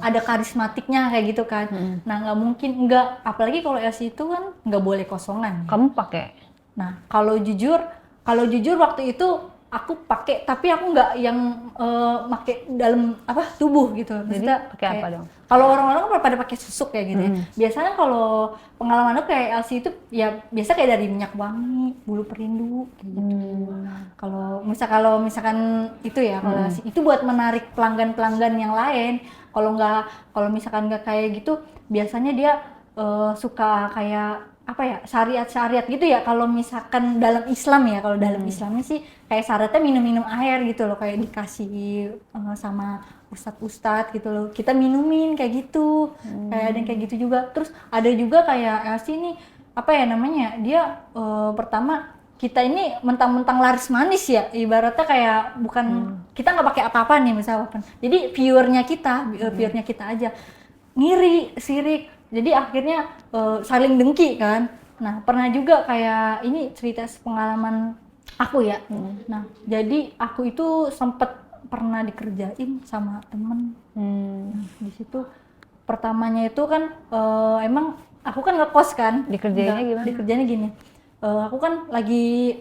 ada karismatiknya kayak gitu kan. Nah nggak mungkin, apalagi kalau LC itu kan nggak boleh kosongan. Kamu pakai? Nah kalau jujur waktu itu aku pakai, tapi aku nggak yang pakai dalam tubuh gitu. Jadi pakai apa dong? Kalau orang-orang kan pada pakai susuk kayak gitu ya. Biasanya kalau pengalaman aku kayak LC itu ya biasa kayak dari minyak wangi, bulu perindu kayak gitu. Kalau misalkan itu ya, kalau LC itu buat menarik pelanggan-pelanggan yang lain. Kalau misalkan nggak kayak gitu, biasanya dia suka kayak syariat-syariat gitu ya. Kalau misalkan dalam Islam ya, kalau dalam Islamnya sih kayak syaratnya minum air gitu loh, kayak dikasih sama ustadz gitu loh, kita minumin kayak gitu. Kayak ada yang kayak gitu juga. Terus ada juga kayak sini dia pertama kita ini mentang-mentang laris manis ya, ibaratnya kayak bukan kita nggak pakai apa-apa nih misalnya, jadi viewernya kita aja ngiri, sirik. Jadi akhirnya saling dengki kan. Nah pernah juga kayak ini cerita pengalaman aku ya. Nah jadi aku itu pernah dikerjain sama temen. Nah, di situ pertamanya itu kan emang aku kan ngekos kan. Dikerjainnya gimana? Dikerjainnya gini. Aku kan lagi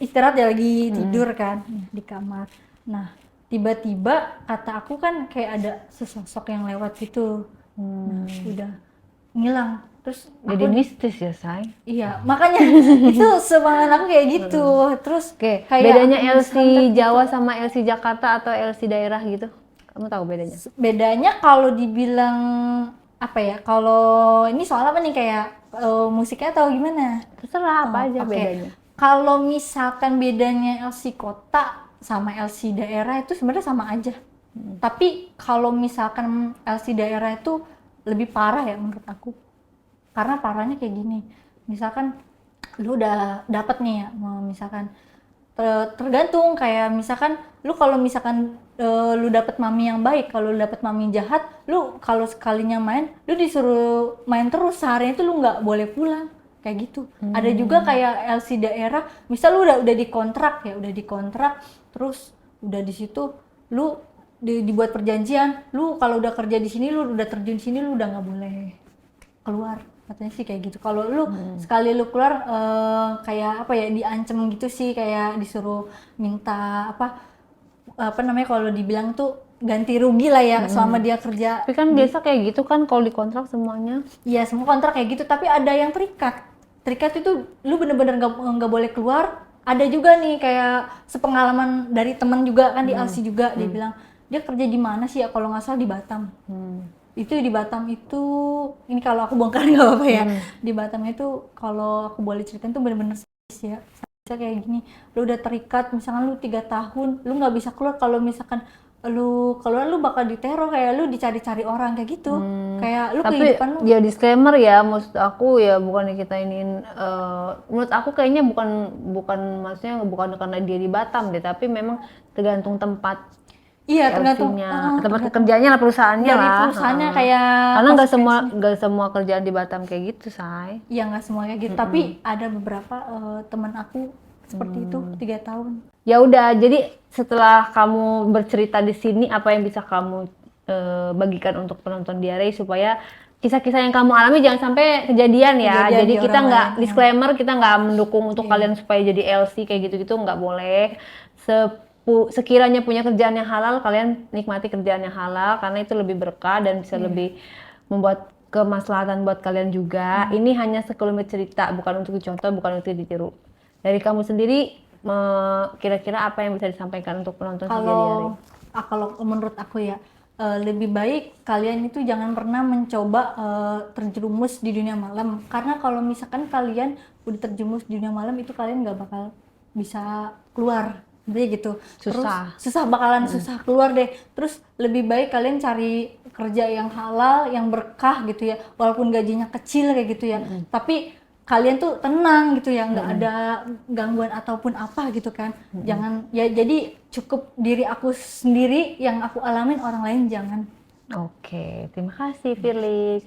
istirahat ya, lagi tidur kan di kamar. Nah tiba-tiba kata aku kan kayak ada sesosok yang lewat gitu. Nah, udah ngilang, terus jadi mistis ya, say? Iya, makanya itu semangat aku kayak gitu. Terus kayak kayak bedanya LC gitu. Jawa sama LC Jakarta atau LC daerah gitu, kamu tahu bedanya? Bedanya kalau dibilang kalau ini soal apa nih, kayak musiknya atau gimana? Terserah apa aja bedanya. Kalau misalkan bedanya LC kota sama LC daerah itu sebenarnya sama aja. Tapi kalau misalkan LC daerah itu lebih parah ya menurut aku. Karena parahnya kayak gini. Misalkan lu udah dapet nih ya, misalkan tergantung, kayak misalkan lu kalau misalkan lu dapet mami yang baik, kalau lu dapet mami jahat, lu kalau sekalinya main, lu disuruh main terus, seharian itu lu nggak boleh pulang. kayak gitu. Ada juga kayak LC daerah, misal lu udah dikontrak ya, udah dikontrak, terus udah di situ lu dibuat perjanjian, lu kalau udah kerja di sini, lu udah terjun sini, lu udah nggak boleh keluar, katanya sih kayak gitu. Kalau lu sekali lu keluar kayak apa ya, diancem gitu sih, kayak disuruh minta apa namanya, kalau dibilang tuh ganti rugi lah ya selama dia kerja. Tapi kan biasa kayak gitu kan kalau di kontrak semuanya. Iya, semua kontrak kayak gitu, tapi ada yang terikat. Terikat itu lu bener-bener nggak boleh keluar. Ada juga nih kayak sepengalaman dari temen juga kan di LC juga, dia bilang dia kerja di mana sih ya, kalau nggak salah di Batam. Itu di Batam itu, ini kalau aku bongkar nggak apa-apa ya. Di Batam itu kalau aku boleh ceritain tuh bener-bener sadis ya. Sadisnya kayak gini, lu udah terikat, misalkan lu 3 tahun, lu nggak bisa keluar. Kalau misalkan lu keluar, lu bakal diteror, kayak lu dicari-cari orang kayak gitu. Kayak lu Tapi kehidupan lu. ya disclaimer ya, maksud aku ya bukan kita iniin, menurut aku kayaknya bukan maksudnya bukan karena dia di Batam deh, tapi memang tergantung tempat Iya, tergantung LC-nya, tempat kerjanya lah, perusahaannya dari lah. perusahaannya kayak Karena nggak semua kerjaan di Batam kayak gitu, Say. ya nggak semua kayak gitu, tapi ada beberapa teman aku seperti itu 3 tahun. Ya udah, jadi setelah kamu bercerita di sini, apa yang bisa kamu bagikan untuk penonton Diare supaya kisah-kisah yang kamu alami jangan sampai kejadian ya. Kejadian Jadi di kita orang nggak lain, disclaimer, kita nggak mendukung untuk kalian supaya jadi LC kayak gitu-gitu, nggak boleh. Sekiranya punya kerjaan yang halal, kalian nikmati kerjaan yang halal karena itu lebih berkah dan bisa lebih membuat kemaslahatan buat kalian juga. Ini hanya sekelumit cerita, bukan untuk dicontoh, bukan untuk ditiru. Dari kamu sendiri, kira-kira apa yang bisa disampaikan untuk penonton Diare? Kalau menurut aku ya, lebih baik kalian itu jangan pernah mencoba terjerumus di dunia malam, karena kalau misalkan kalian udah terjerumus di dunia malam itu kalian nggak bakal bisa keluar. Jadi gitu. Susah. Terus susah keluar deh. Terus lebih baik kalian cari kerja yang halal, yang berkah gitu ya, walaupun gajinya kecil kayak gitu ya, tapi kalian tuh tenang gitu ya, nggak ada gangguan ataupun apa gitu kan. Jangan ya, jadi cukup diri aku sendiri yang aku alamin, orang lain jangan. Oke, terima kasih Firly.